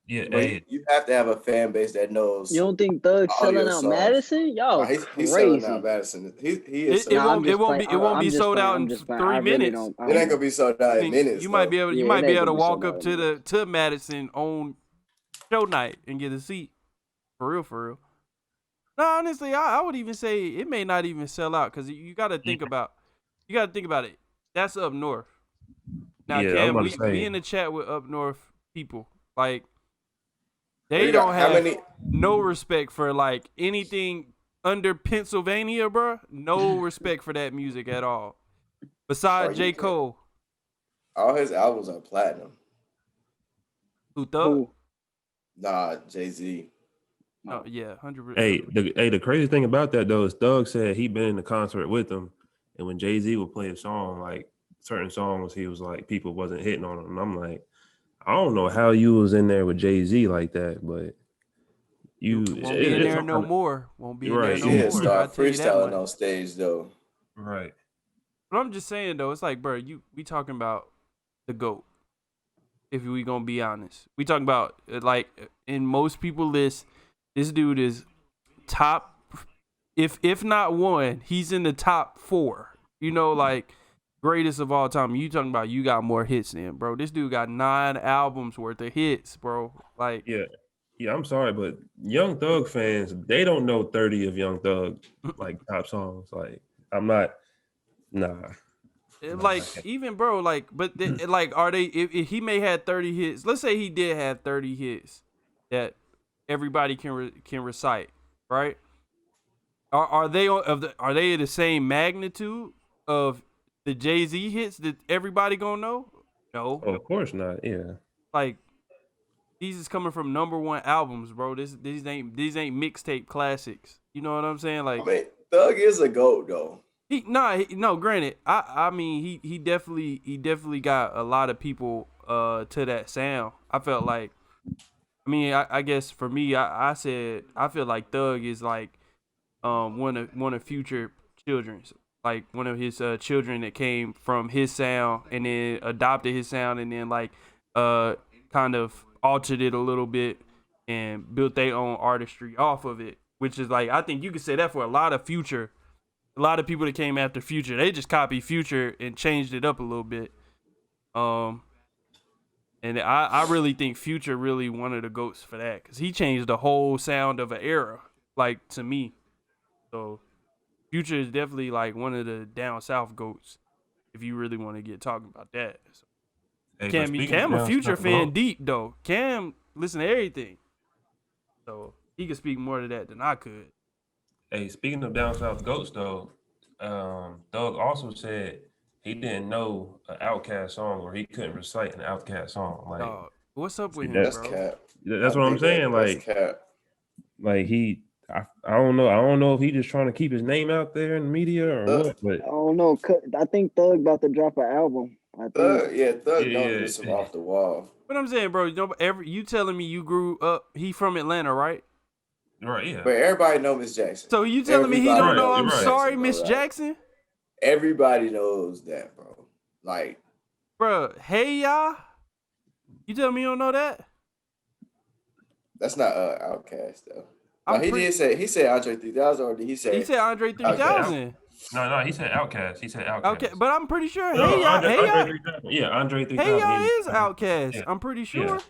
yeah, But hey, you have to have a fan base that knows. You don't think Thug all selling your out songs. Madison? Y'all Nah, he's crazy. selling out Madison. He is. It Nah, won't be sold out in I'm just playing. 3 I really minutes. don't. It ain't gonna be sold out in minutes. You might be able Yeah, it ain't to gonna be walk sold up out to in minutes. to Madison on show night and get a seat. For real. No, honestly, I would even say it may not even sell out because you got to think about it. That's up north. Now, yeah, I was Cam, about we to say. in the chat with up north people. Like Well, they you got don't how have many? no respect for like anything under Pennsylvania, bro. No respect for that music at all. Bro, Besides you J. can, Cole, all his albums are platinum. who Thug? Who? Nah, Jay-Z. Oh yeah, 100%. The crazy thing about that though is Thug said he been in the concert with them, and when Jay-Z would play a song, like certain songs, he was like people wasn't hitting on him. And I'm like, I don't know how you was in there with Jay-Z like that, but you Won't be in it's there some no kind of, more. Won't be in there right, no She had more. I start tell you that freestyling much. on stage though. right. But I'm just saying though, it's like, bro, we talking about the GOAT. If we gonna be honest, we talking about like in most people list, this dude is top. If not one, he's in the top 4. You know, like greatest of all time. You talking about you got more hits than bro. This dude got 9 albums worth of hits, bro. Like Yeah, I'm sorry, but Young Thug fans, they don't know 30 of Young Thug like top songs. Like I'm not, nah. like even bro, like but like are they? If he may had 30 hits, let's say he did have 30 hits that everybody can recite, right? Are they are they the same magnitude of the Jay-Z hits that everybody gonna know? No. Oh, of course not. Yeah. Like these is coming from #1 albums, bro. These ain't mixtape classics. You know what I'm saying? I Like mean, Thug is a GOAT though. no, granted, I mean he definitely got a lot of people to that sound. I felt like I guess for me I said I feel like Thug is like one of Future children's, like one of his children that came from his sound and then adopted his sound and then like kind of altered it a little bit and built their own artistry off of it, which is like I think you could say that for a lot of people that came after Future. They just copied Future and changed it up a little bit. And I really think Future really one of the GOATs for that because he changed the whole sound of an era, like to me. So Future is definitely like one of the down south GOATs if you really want to get talking about that. So, Hey, but speaking of Cam a down Future south fan GOAT, deep though. Cam listen to everything, so he could speak more to that than I could. hey, speaking of down south goats though, Doug also said he didn't know an Outkast song or he couldn't recite an Outkast song. Like Dog, what's up see, with him, That's that's bro? cap. that's I what I'm think saying. that's cap. Like I don't know. I don't know if he just trying to keep his name out there in the media or what. But I don't know. I think Thug about to drop an album. I think. Thug Yeah, known to some off the wall. What I'm saying, bro, you telling me you grew up, he from Atlanta, right? right, yeah. But everybody know Miss Jackson. So you telling me he Everybody don't know knows I'm Miss sorry, Jackson, Miss bro, right? Jackson? Everybody knows that, bro. Like, Bro, hey y'all. You telling me you don't know that? that's not Outkast though. No, I'm he pretty- did say he said Andre 3000, or did he say He said Andre Outkast? 3000. No, he said Outkast. He said Outkast. Okay, but I'm pretty sure No, hey y'all, Andre, hey Andre y'all, 3000. Yeah, Andre 3000. hey y'all yeah. is Outkast. Yeah. I'm pretty sure.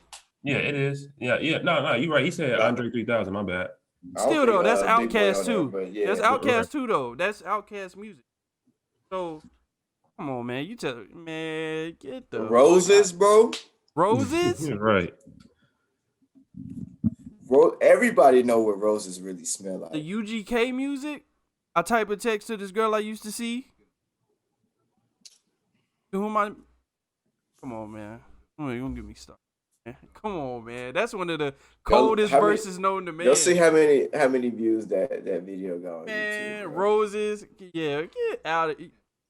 Yeah, it is. Yeah. No, you're right. He said Andre 3000. My bad. I don't Still though, that's Big Boy Outkast on there, too. but yeah. That's Right. Outkast too though. That's Outkast music. So come on, man. You tell man, get the Roses, bro. Roses. Right. Everybody know what roses really smell like. The UGK music. I type a text to this girl I used to see. To whom I. Come on, man. You don't get me started. Come on, man. That's one of the coldest verses known to man. You'll see how many views that video got on Man, YouTube, bro. Roses. Yeah, get out of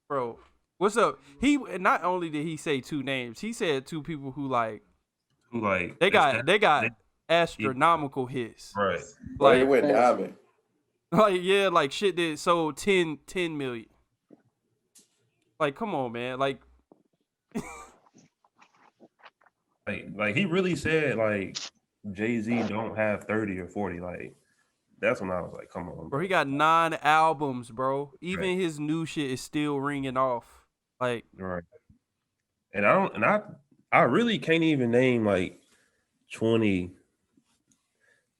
bro. What's up? He not only did he say two names, he said two people who like they got astronomical hits. Right. Like, Like it went diamond. like yeah, like shit that sold 10 million. Like, come on, man. Like Like he really said like Jay-Z don't have 30 or 40. Like that's when I was like, come on, bro, he got 9 albums, bro. Even Right. his new shit is still ringing off. Like, Right. And I really can't even name like 20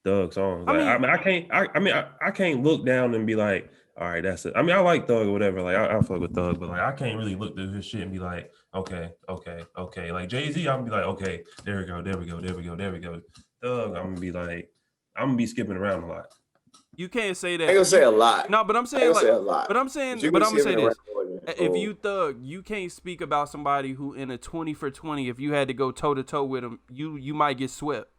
Thug songs. Like, I can't look down and be like, all right, that's it. I mean, I like Thug or whatever. Like, I fuck with Thug, but like, I can't really look through his shit and be like, okay. Like Jay-Z, I'm gonna be like, okay, there we go. Thug, I'm gonna be skipping around a lot. you can't say that. I ain't gonna say a lot. No, but I'm I saying ain't like, gonna say a lot. but I'm saying you I'm can gonna say skip it this. around. If you Thug, you can't speak about somebody who in a 20 for 20, if you had to go toe to toe with him, you might get swept.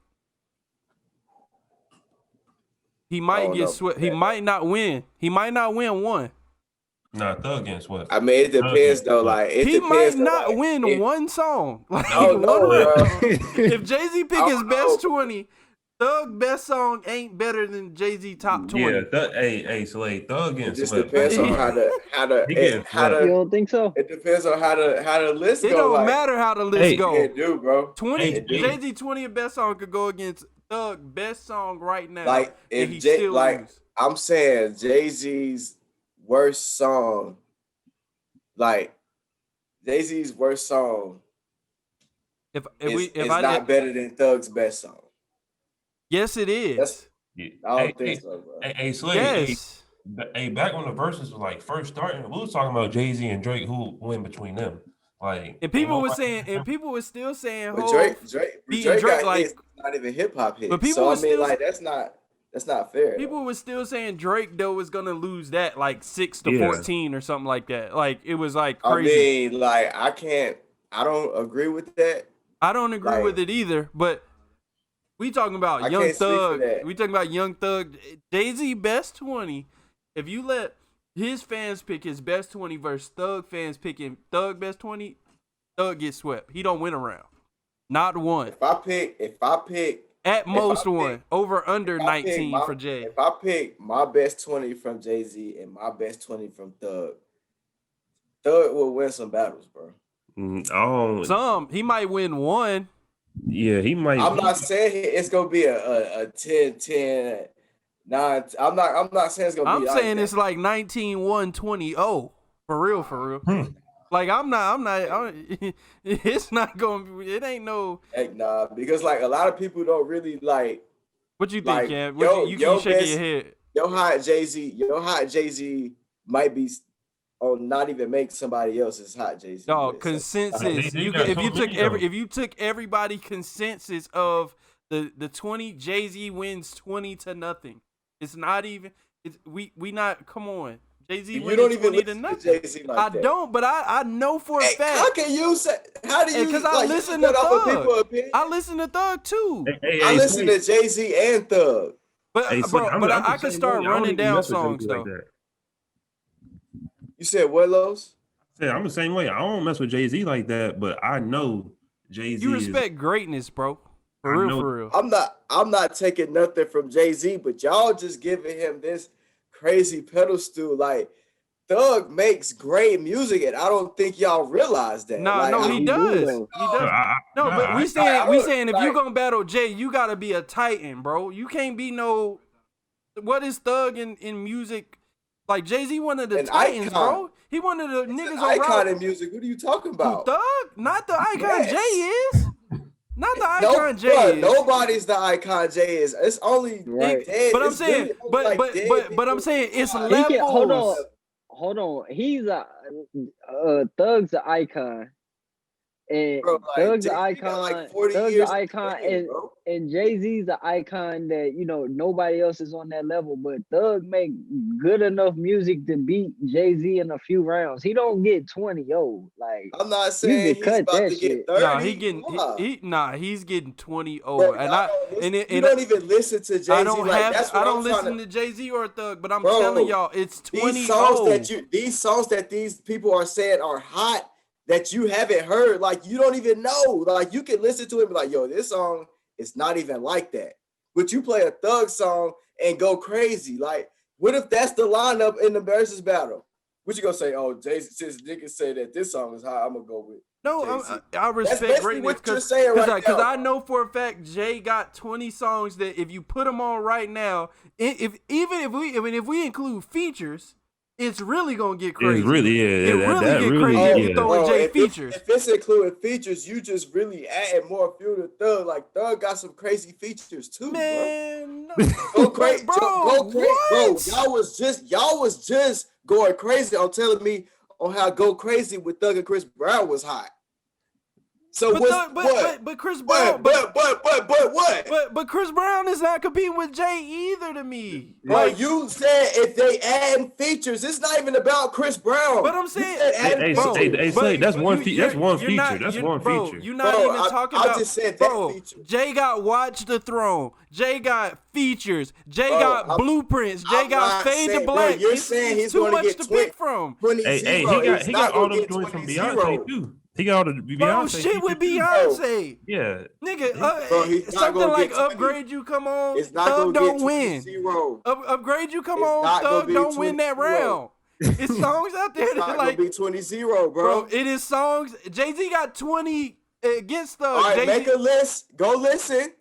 He might get swept. He might not win. He might not win one. Nah, Thug getting swept. I mean, it depends though. Like, He might not win one song. Like, one round. If Jay-Z pick his best 20, Thug best song ain't better than Jay-Z top 20. Yeah, hey, Slade, Thug getting It just swept. depends on how You don't think so? It depends on how the list It go. don't like, matter how the list go. It do, bro. 20 Jay-Z 20 best song could go against Thug best song right now. Like, if he Jay, still like lose. I'm saying, Jay-Z's worst song, like Jay-Z's worst song, If is I not better than Thug's best song. yes, it is. I don't think so, bro. Hey, Slade. Yes. Hey, back when the verses were like first starting, we was talking about Jay-Z and Drake, who win between them. Like, And people were saying, and people were still saying, But Hov Drake beating got like hits, not even hip hop hits. But people So I were mean, still- like that's not fair. people were still saying Drake though was gonna lose that like 6 to Yeah. 14 or something like that. Like it was like crazy. I mean, like I don't agree with that. I don't agree like- with it either, but we talking about I Young can't speak for Thug. that. We talking about Young Thug. Jay-Z best 20. If you let his fans pick his best 20 versus Thug fans picking Thug best 20, Thug gets swept. He don't win a round. Not one. If I pick At most I pick- one. Over under if I pick 19 for Jay. If I pick my best 20 from Jay-Z and my best 20 from Thug will win some battles, bro. He might win one. Yeah, he might. I'm not saying it's gonna be a 10-10, 9. I'm not saying it's gonna I'm be. saying like it's like 19-1-20-0. For real. Like it's not gonna be, it ain't no. Heck nah, because like a lot of people don't really like. What you think, Like, Cam? You yo keep shaking best- your head. Your hot Jay-Z might be on not even make somebody else's hot Jay-Z. No, list. consensus. Jay-Z You got could, so if you took everybody consensus of the 20, Jay-Z wins 20-0. It's not even. It's we not. Come on, Jay-Z You wins don't even 20 to listen to nothing. Jay-Z like I that. don't, but I know for a Hey, fact. how can you say? How do you? Because I like, listen you to put off of Thug. people's opinion? I listen to Thug too. Hey, I listen to Jay-Z and Thug. Hey, Slay, bro, I'm, but I'm the I could same start way. I don't running even down mess with songs Jay-Z like though. that. You said what, Los? Yeah, I'm the same way. I don't mess with Jay-Z like that, but I know Jay-Z You is. respect greatness, bro. For I real, know. for real. I'm not taking nothing from Jay-Z, but y'all just giving him this crazy pedestal. Like Thug makes great music, and I don't think y'all realize that. Nah, Like no, Yeah, he he do does. though. He No, does. No, but we I saying if like- you gonna battle Jay, you gotta be a titan, bro. You can't be no. What is Thug in music? Like Jay-Z, one of the An titans, icon. bro. He one of the He's niggas an on icon route. in music. What are you talking Who, about? Thug? Not the icon Yes. Jay is. Not the No, icon Jay bruh, is. nobody's the icon Jay is. It's only Right. dead. But I'm it's saying, really only like dead but I'm people. saying it's Nah, He can levels. hold on. He's a Thug's an icon. And bro, like Thug's Jay-Z an got like icon. 40 Thug's years an in icon, the game, bro. and Jay-Z's the icon that nobody else is on that level. But Thug make good enough music to beat Jay-Z in a few rounds. He don't get 20, like I'm not you saying can he's cut about that to get shit. 30. Nah, he getting Nah. he's getting 20 Bro, over, and y'all I don't listen, and it, you and don't even listen to Jay-Z. I don't Like have that's to, I what don't I'm trying listen to. to Jay-Z or Thug, but I'm Bro, telling y'all, it's 20 these songs oh. these songs that these people are saying are hot that you haven't heard, like you don't even know. Like you can listen to it and be like, yo, this song is not even like that. But you play a Thug song and go crazy. Like, what if that's the lineup in the versus battle? What you gonna say? Oh, Jay-Z, since niggas say that this song is hot, I'm gonna go with No, Jay-Z. I respect basically greatness what you're because saying right now. I know for a fact Jay got 20 songs that if you put them on right now, if we include features, it's really gonna get crazy. It's really, It really that get really, crazy if you yeah. throw in Jay features. If it's including features, you just really adding more fuel to Thug. Like Thug got some crazy features too, Man, bro. Go crazy, bro, go crazy, bro. what? Y'all was just going crazy on telling me on how Go Crazy with Thug and Chris Brown was hot. So But Chris Brown, but Chris Brown is not competing with Jay either to me. Bro, Like you said if they add features, it's not even about Chris Brown. But I'm You saying, said add Hey, features. Slay, that's one you're that's one feature. not- That's you're- one bro, feature. you're not Bro, even talking I about. just said that bro, feature. Jay got Watch the Throne. Jay got features. Jay Bro, got blueprints. Jay I'm got not Fade to saying- bro, Black. you're it's saying he's too gonna much get to 20 pick from. 20 Hey, zero. he It's not got all gonna them get joints from 20 Beyonce zero. too. He got all the Beyonce. Bro, shit with features, too. Beyonce. Yeah, Nigga, Bro, he's not something gonna like get 20. Upgrade You Come On, It's not Thug gonna Don't get Win. 20-0. Upgrade You Come It's On, not gonna Thug be Don't Win that 20-0. round. It's songs out there It's that not like, gonna be 20-0, bro, bro. it is songs. Jay-Z got 20 against Thug. All right, Jay-Z, make a list. Go listen.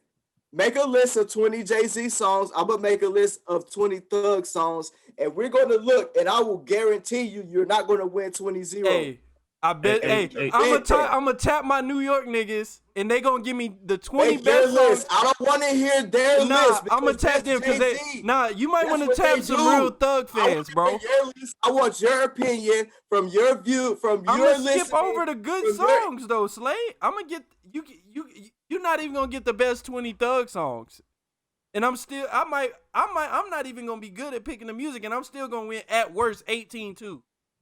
Make a list of 20 Jay-Z songs. I'm gonna make a list of 20 Thug songs, and we're gonna look, and I will guarantee you're not gonna win 20-0. Hey, I bet. Hey, Hey, hey, I'm hey. gonna tap my New York niggas, and they gonna give me the 20 Make your best songs. list. I don't want to hear their Nah, list. I'm gonna because tap that's them because they. Jay-Z. Nah, you might That's want to what tap they some do. real Thug I want fans, to bro. hear your list. I want your opinion from your view, from I'm your gonna list. skip over the good songs though, Slay. I'm gonna get you. You're not even gonna get the best 20 Thug songs, and I'm not even gonna be good at picking the music, and I'm still gonna win at worst 18-2.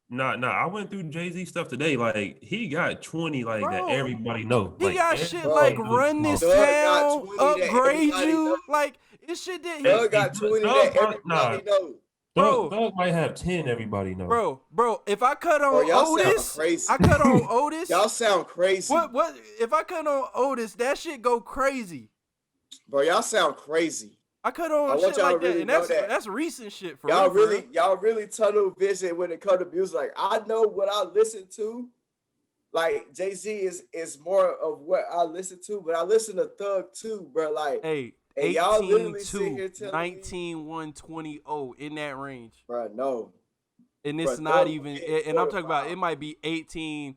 nah. I went through Jay-Z stuff today. Like he got 20 like that Bro, everybody know. He Like, got shit everybody like knows Run This Thug got Town, 20 that Upgrade everybody You, knows. like it's shit that he. Thug got 20 that Thug, everybody knows. Bro. Thug might have 10. Everybody know. Bro, if I cut on Bro, y'all sound Otis, crazy. I cut on Otis. Y'all sound crazy. What if I cut on Otis, that shit go crazy. Bro, y'all sound crazy. I cut I on want shit y'all like to really that, and know that. that's recent shit for Y'all real. y'all really tunnel vision when it comes to music. Like I know what I listen to. Like Jay-Z is more of what I listen to, but I listen to Thug too, bro. Like, Hey, and y'all 18 literally sit 2, here telling 19 1, 20 0 in that range. bro, no. And it's Bro, not Thug even get and I'm talking about 45. it might be 18.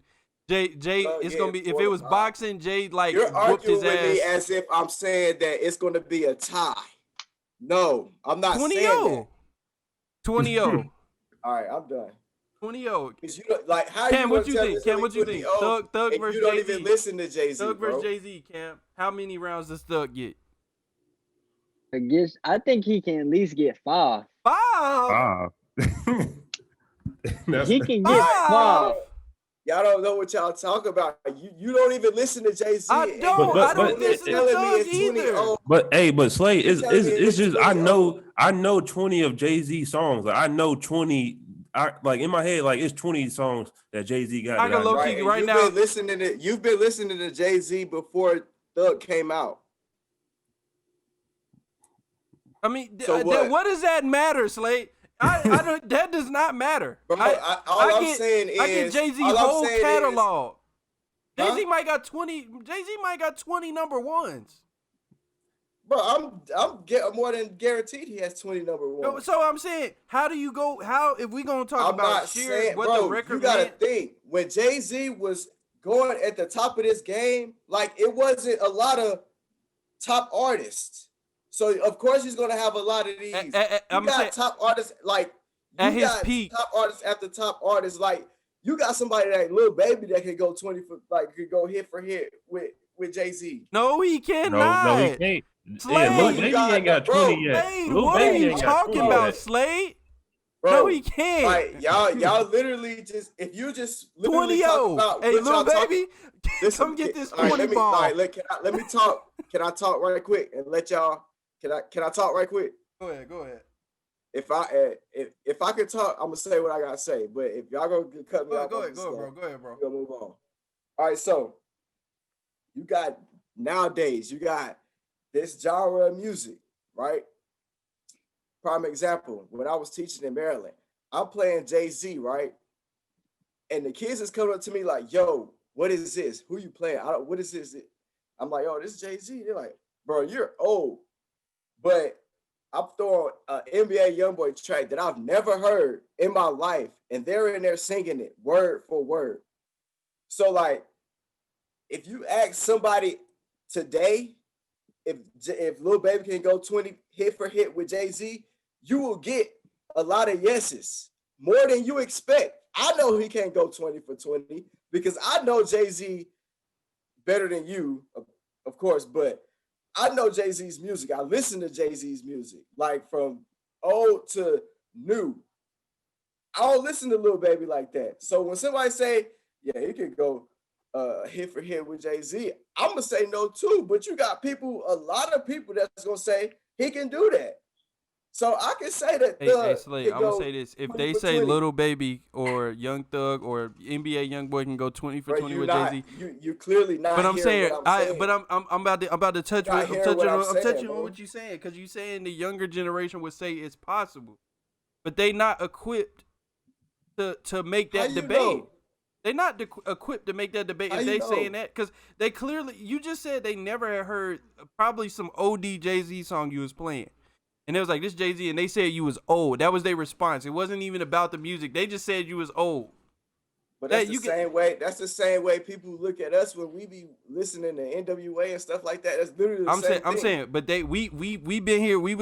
Jay Thug it's gonna be get if it was 45. boxing, Jay like You're whooped his arguing with me ass. as if I'm saying that it's gonna be a tie. No, I'm not 20 saying that. 0. 20 0. All right, I'm done. 20 0. Cause you don't, like how Cam, you what gonna you tell think? it's Cam, only what you think? 20-0 Thug and versus you don't Jay-Z. even listen to Jay-Z, Thug bro. versus Jay-Z, Cam. How many rounds does Thug get? I think he can at least get 5. 5. Ah. That's He can get 5. Y'all don't know what y'all talk about. You don't even listen to Jay-Z. I don't. But- I don't but- listen to telling me Thug it's 20 either. old. But Slay, You're telling me it's just 20 old. I know 20 of Jay-Z songs. Like I know 20. I like in my head, like it's 20 songs that Jay-Z got. I that can I know. low-key- Right, and right you've now- been listening to Jay-Z before Thug came out. I mean, So what? does that matter, Slate? I don't. That does not matter. Bro, I I'm get- saying is I get Jay-Z all I'm whole saying is- catalog. Huh? Jay-Z might got 20. Jay-Z might got 20 number ones. Bro, I'm more than guaranteed he has 20 number one. No, so I'm saying, how do you go? How if we gonna talk I'm about not sheer saying, what bro, the record you gotta meant? think when Jay-Z was going at the top of this game, like it wasn't a lot of top artists. So of course he's gonna have a lot of these. You I'm got saying- top artists like At you his got peak. top artists after top artists. Like you got somebody like Lil Baby that could go 20 for like could go hit for hit with Jay-Z. No, he No, cannot. no, he can't. Slade. Yeah, Lil You Baby got ain't got that, bro. 20 yet. Slade, Lil what are Baby you ain't got talking 20 about, yet. Slade? Bro, No, he can't. like y'all literally just if you just literally 20 talk about Hey, what little y'all talk- baby, Listen, come get this all right, 20 let me, ball. all right, let me talk. Can I talk right quick and let y'all? Can I talk right quick? Go ahead. If I could talk, I'm gonna say what I gotta say. But if y'all gonna cut me off, Go I'm ahead, just bro. Go ahead, bro. We're gonna move on. All right, so you got nowadays you got this genre of music, right? Prime example, when I was teaching in Maryland, I'm playing Jay-Z, right? And the kids is coming up to me like, yo, what is this? Who you playing? What is this? I'm like, oh, this is Jay-Z. They're like, bro, you're old. But I'm throwing an NBA Youngboy track that I've never heard in my life, and they're in there singing it word for word. So, like, if you ask somebody today, if Lil Baby can go 20 hit for hit with Jay-Z, you will get a lot of yeses, more than you expect. I know he can't go 20 for 20 because I know Jay-Z better than you, of course, but I know Jay-Z's music. I listen to Jay-Z's music, like from old to new. I don't listen to Lil Baby like that. So when somebody say, yeah, he could go hit for hit with Jay-Z, I'm gonna say no too. But you got a lot of people that's gonna say he can do that. So I can say that. Hey, Slade, I'm can gonna go say this: if 20 they for say 20. Little Baby or Young Thug or NBA Youngboy can go 20 for Bro, 20 you're with not, Jay-Z, you clearly not. but I'm hearing saying, what I'm saying. but I'm about to touch. You're not I'm hearing touching what on. I'm I'm saying, touching on bro. what you're saying because you're saying the younger generation would say it's possible, but they not equipped to make How that you debate. know? They're not equipped to make that debate How if you they know? saying that because they clearly. You just said they never had heard probably some OD Jay-Z song you was playing. And it was like, this Jay-Z, and they said you was old. That was their response. It wasn't even about the music. They just said you was old. But that's That the you same way. That's the same way people look at us when we be listening to NWA and stuff like that. That's literally the same I'm thing. saying, but we been here. We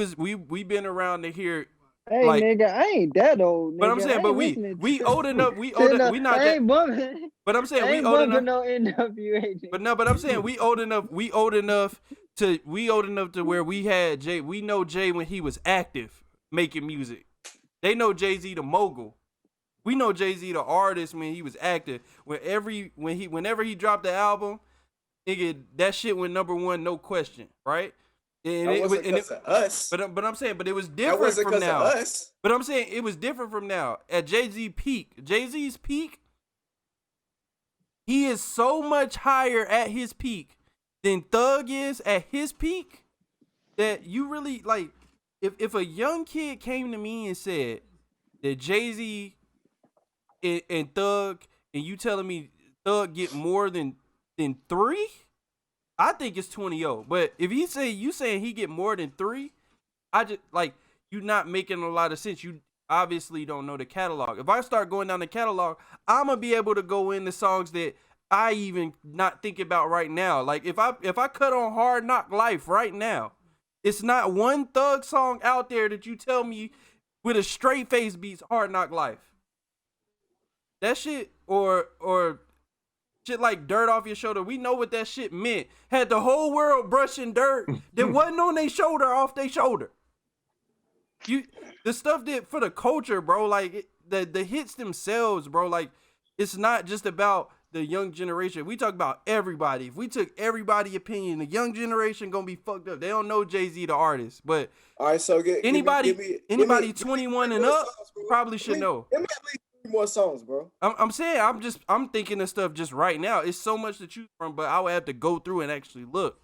been around to hear. Hey, Like- nigga, I ain't that old, nigga. But I'm saying, I but ain't we listening to- old enough. We Shit, old. no, We not I that. ain't bumping. But I'm I saying we ain't old bumping enough. no NWA. But I'm saying we old enough. We old enough to where we had Jay. We know Jay when he was active making music. They know Jay-Z the mogul. We know Jay-Z the artist when he was active. Whenever he dropped the album, nigga, that shit went #1, no question, right? And That it was wasn't because of us. but I'm saying, but it was That different wasn't from because of now. us. But I'm saying it was different from now. At Jay-Z's peak, he is so much higher at his peak than Thug is at his peak that you really like. If a young kid came to me and said that Jay-Z and Thug, and you telling me Thug get more than 3, I think it's 20-0. But if you saying he get more than 3, I just like you not making a lot of sense. You obviously don't know the catalog. If I start going down the catalog, I'm gonna be able to go into songs that I even not think about right now. Like if I cut on Hard Knock Life right now, it's not one Thug song out there that you tell me with a straight face beats Hard Knock Life. That shit or shit like Dirt Off Your Shoulder, we know what that shit meant. Had the whole world brushing dirt that wasn't on their shoulder off their shoulder. The stuff that for the culture, bro, like the hits themselves, bro, like it's not just about the young generation. We talk about everybody. If we took everybody's opinion, the young generation gonna be fucked up. They don't know Jay-Z the artist, but All right, so anybody 21 and up probably should know. Give me at least 3 more songs, bro. I'm saying I'm thinking of stuff just right now. It's so much to choose from, but I would have to go through and actually look.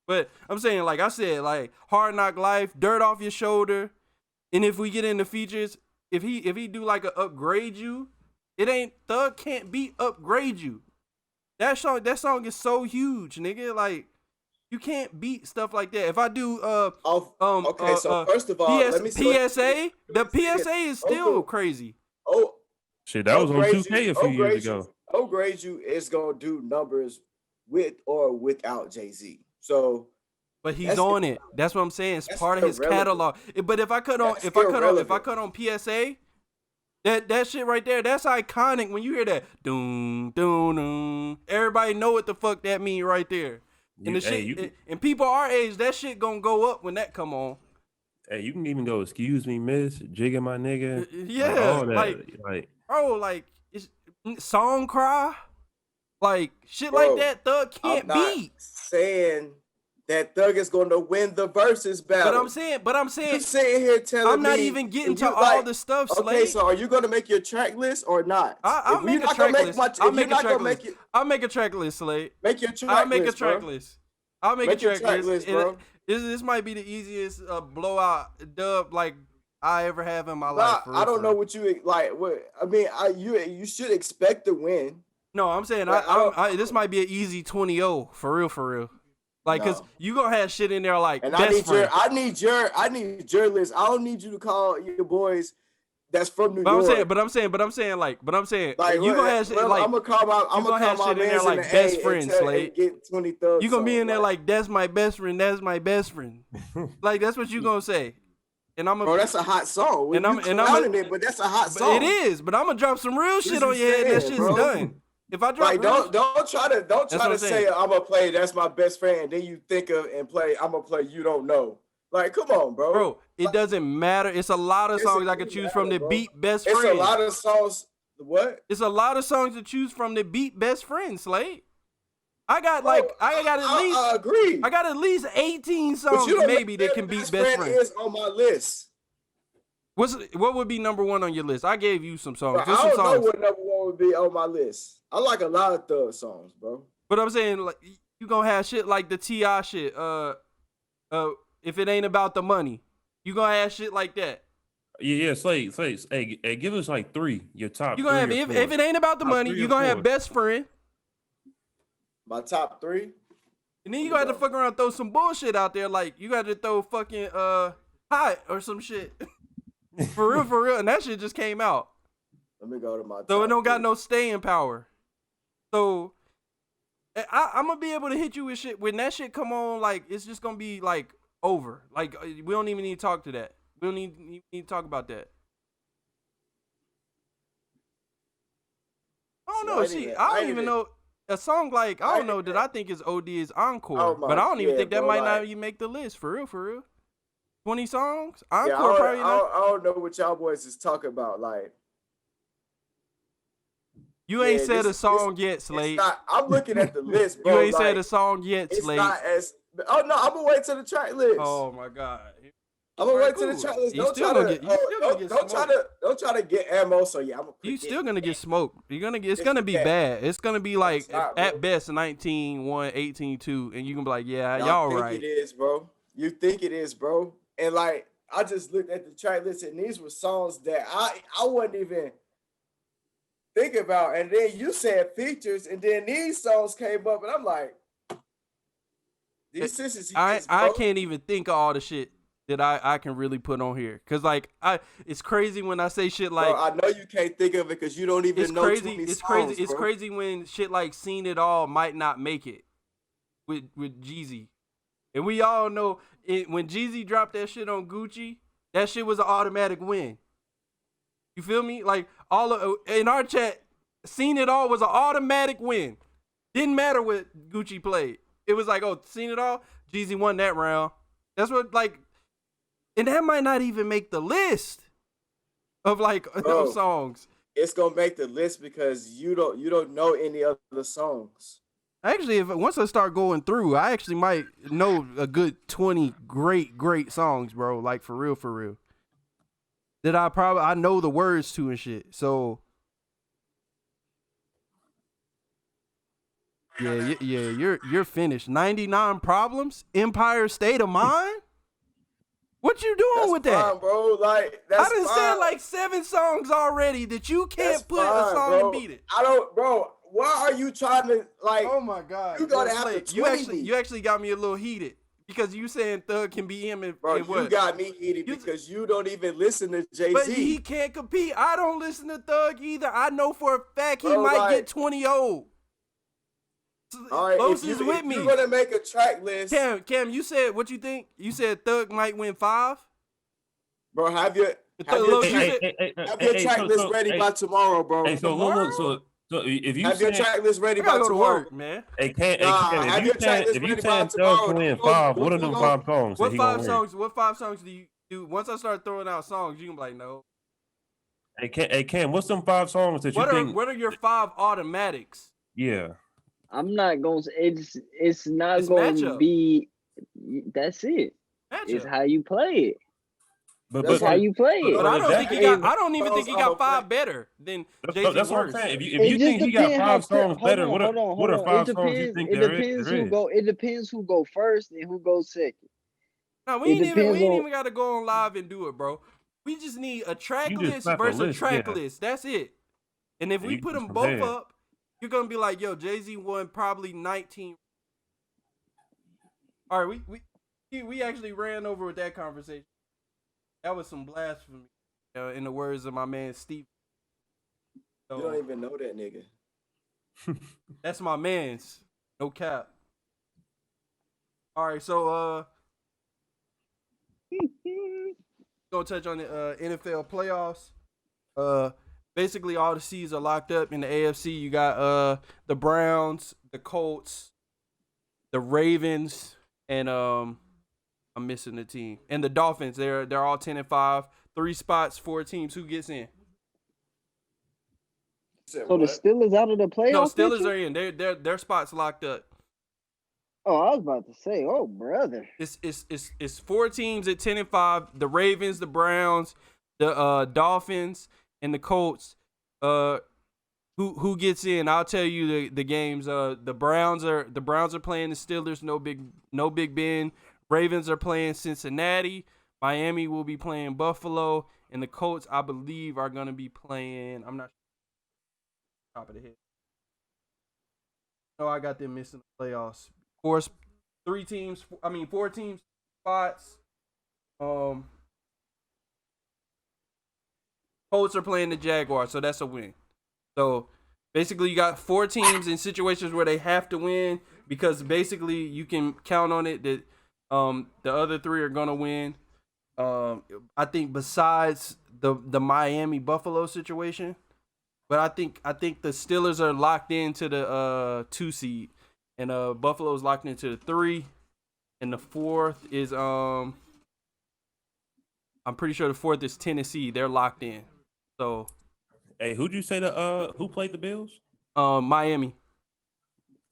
But I'm saying, like I said, like Hard Knock Life, Dirt Off Your Shoulder, and if we get into features, if he do like a Upgrade You, it ain't Thug can't beat Upgrade You. That song is so huge, nigga. Like you can't beat stuff like that. If I do okay, so first of all, let me PSA, the PSA is still crazy. Oh, shit, that was on 2K a few years ago. Upgrade You is gonna do numbers with or without Jay-Z. So, but he's on it. That's what I'm saying. It's part of his catalog. But if I cut on PSA, that shit right there, that's iconic. When you hear that, doom doom doom, everybody know what the fuck that mean right there. And the shit, and people our age, that shit gonna go up when that come on. Hey, you can even go, excuse me, miss, jigging my nigga. Yeah, like bro, like it's Song Cry, like shit like that. Thug can't beat. Saying that Thug is going to win the versus battle. But I'm saying, you sitting here telling me I'm not even getting to all the stuff. Okay, so are you going to make your track list or not? I'll make a track list. I'll make a track list, Slade. Make your track list. I'll make a track list. I'll make a track list, bro. This might be the easiest blowout dub like I ever have in my life. I don't know what you like. What I mean, you should expect to win. No, I'm saying this might be an easy 20-0 for real. Like, cause you gonna have shit in there like. And I need your list. I don't need you to call your boys that's from New York. But I'm saying, like you gonna have shit like. I'm gonna call my shit in there like best friend, Slade. Get 20 thugs. You gonna be in there like that's my best friend. That's my best friend. Like that's what you gonna say. And bro, that's a hot song. But that's a hot song. It is, but I'm gonna drop some real shit on your head. That shit's done. If I drop, don't try to say I'm gonna play that's my best friend, and then you think of and play I'm gonna play you don't know. Like, come on, bro. Bro, it doesn't matter. It's a lot of songs I could choose from that beat best friend. It's a lot of songs. What? It's a lot of songs to choose from that beat best friend, Slade. I got at least 18 songs maybe that can beat best friend. Is on my list. What would be number one on your list? I gave you some songs. Bro, I don't know what number one would be on my list. I like a lot of Thug songs, bro. But I'm saying, like, you gonna have shit like the T.I. shit. If it ain't about the money, you gonna have shit like that. Yeah, Slade. Hey, give us like 3. Your top. You gonna have if it ain't about the money, you gonna have best friend. My top 3. And then you got to fuck around and throw some bullshit out there, like you got to throw fucking hot or some shit. For real, and that shit just came out. Let me go to my. So it don't got no staying power. So I'm gonna be able to hit you with shit when that shit come on. Like it's just gonna be like over. Like we don't even need to talk to that. We don't need to talk about that. I don't know. I don't even know a song like I don't know that I think is OD is Encore, but I don't even think that might not even make the list for real. 20 songs? Encore probably not. I don't know what y'all boys is talking about. Like, you ain't said a song yet, Slade. I'm looking at the list, bro. You ain't said a song yet, Slade. Oh no, I'm gonna wait till the track list. Oh my god. I'm gonna wait till the track list. Don't try to get ammo. So yeah, you still gonna get smoked. It's gonna be bad. It's gonna be like at best 19-1, 18-2, and you can be like, yeah, y'all right. It is, bro. You think it is, bro. And like I just looked at the track list, and these were songs that I wasn't even thinking about. And then you said features, and then these songs came up, and I'm like, these sisters. I can't even think of all the shit that I can really put on here, cause like it's crazy when I say shit like. Bro, I know you can't think of it because you don't even know. It's crazy when shit like "Seen It All" might not make it with Jeezy. And we all know when Jeezy dropped that shit on Gucci, that shit was an automatic win. You feel me? Like in our chat, Seen It All was an automatic win. Didn't matter what Gucci played. It was like, oh, Seen It All, Jeezy won that round. That's what and that might not even make the list of of songs. it's gonna make the list because you don't know any other songs. Actually, if once I start going through, I actually might know a good 20 great songs, bro. Like for real. That I know the words to and shit. So you're finished. 99 Problems, Empire State of Mind. What you doing That's with fine, that, bro? Like that's I done fine. said like 7 songs already that you can't That's put fine, a song bro. and beat it. I don't, bro. Why are you trying to like? Oh my god, You gotta Yo, have Slade, to you 20 actually me. you actually got me a little heated because you saying Thug can be him and, Bro, and you what? got me heated because you don't even listen to Jay But he Z. can't compete. I don't listen to Thug either. I know for a fact he Bro, might like- get 20 old. All right, Los if is with me. you're gonna make a track list, Cam, you said what you think? You said Thug might win 5. bro, have your Los, you track, said have your track list ready by tomorrow, bro. Hey, so look, so if you Have your saying, track list ready I by gotta go to tomorrow. work, man. hey, Cam, Nah, have your track list if you ready by saying Thug tomorrow. can win Don't go- 5, what are don't them go- 5 songs that What he 5 gonna win? songs? What 5 songs do you do? Once I start throwing out songs, you can be like, no. Hey, Cam, what's them 5 songs that you think? What are your 5 automatics? Yeah, I'm not gonna. It's not It's going to matchup. be. That's it. It's Matchup. how you play it. but That's how you play it. But I if don't that- think he got. if- I don't even think he got I'ma play. 5 better than Jay-Z that's what I'm worse. saying. If It you just think he got depends 5 how songs hold better, on, what hold are on, hold on. 5 It songs you depends. think It there depends is? who go. It depends who go first and who goes second. No, It we depends ain't on. even got to go on live and do it, bro. We just need a track You just list slap a versus a list, track yeah. list. That's it. And if Yeah, we you put just them both compare. up, you're gonna be like, yo, Jay-Z won probably 19. All right, we actually ran over with that conversation. That was some blasphemy, in the words of my man Steve. You So, don't even know that nigga. that's my man's. No cap. All right, so gonna touch on the NFL playoffs. Basically all the seeds are locked up in the AFC. You got the Browns, the Colts, the Ravens, and I'm missing the team. And the Dolphins. They're all 10-5. 3 spots, 4 teams. Who gets in? Said So the what? Steelers out of the playoffs. No, Steelers picture? are in. Their spots locked up. Oh, I was about to say, oh brother. It's 4 teams at 10-5. The Ravens, the Browns, the Dolphins, and the Colts. Who gets in? I'll tell you the games. The Browns are playing the Steelers. No Big Ben. Ravens are playing Cincinnati. Miami will be playing Buffalo, and the Colts, I believe, are gonna be playing. I'm not sure. Top of the head. No, I got them missing the playoffs. Of course, 4 teams spots. Colts are playing the Jaguars, so that's a win. So basically, you got 4 teams in situations where they have to win because basically you can count on it that the other 3 are gonna win. I think besides the Miami Buffalo situation, but I think the Steelers are locked into the 2 seed, and Buffalo's locked into the 3, and the 4th is I'm pretty sure the 4th is Tennessee. They're locked in. So Hey, who'd you say who played the Bills? Miami.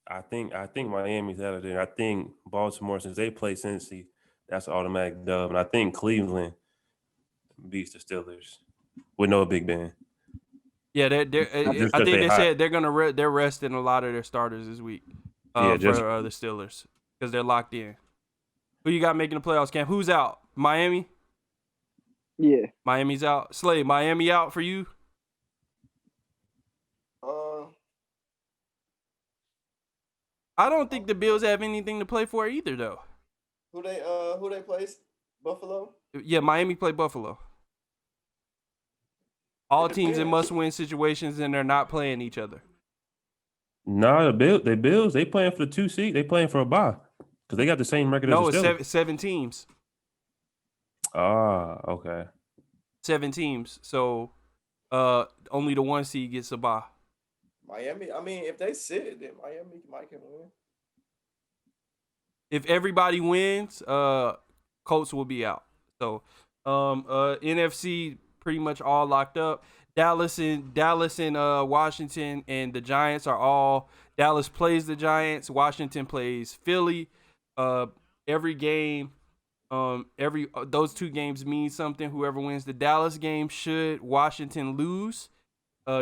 I think Miami's out of there. I think Baltimore, since they play Cincy, that's an automatic dub. And I think Cleveland beats the Steelers with no Big Ben. Yeah, they're Just I 'cause think they they hot. said they're gonna they're resting a lot of their starters this week. Yeah, just- for the Steelers because they're locked in. Who you got making the playoffs, Cam? Who's out? Miami. Yeah. Miami's out. Slade, Miami out for you? I don't think the Bills have anything to play for either, though. Who they placed? Buffalo. Yeah, Miami play Buffalo. All It teams in depends. must-win situations, and they're not playing each other. Nah, the Bills, they playing for the 2 seed. They playing for a bye because they got the same record No, as it's the Steelers. 7 teams. Ah, okay. 7 teams. So only the 1 seed gets a bye. Miami. I mean, if they sit, then Miami might can win. If everybody wins, Colts will be out. So NFC pretty much all locked up. Dallas and Washington and the Giants are all. Dallas plays the Giants. Washington plays Philly. Every game, every those two games mean something. Whoever wins the Dallas game, should Washington lose,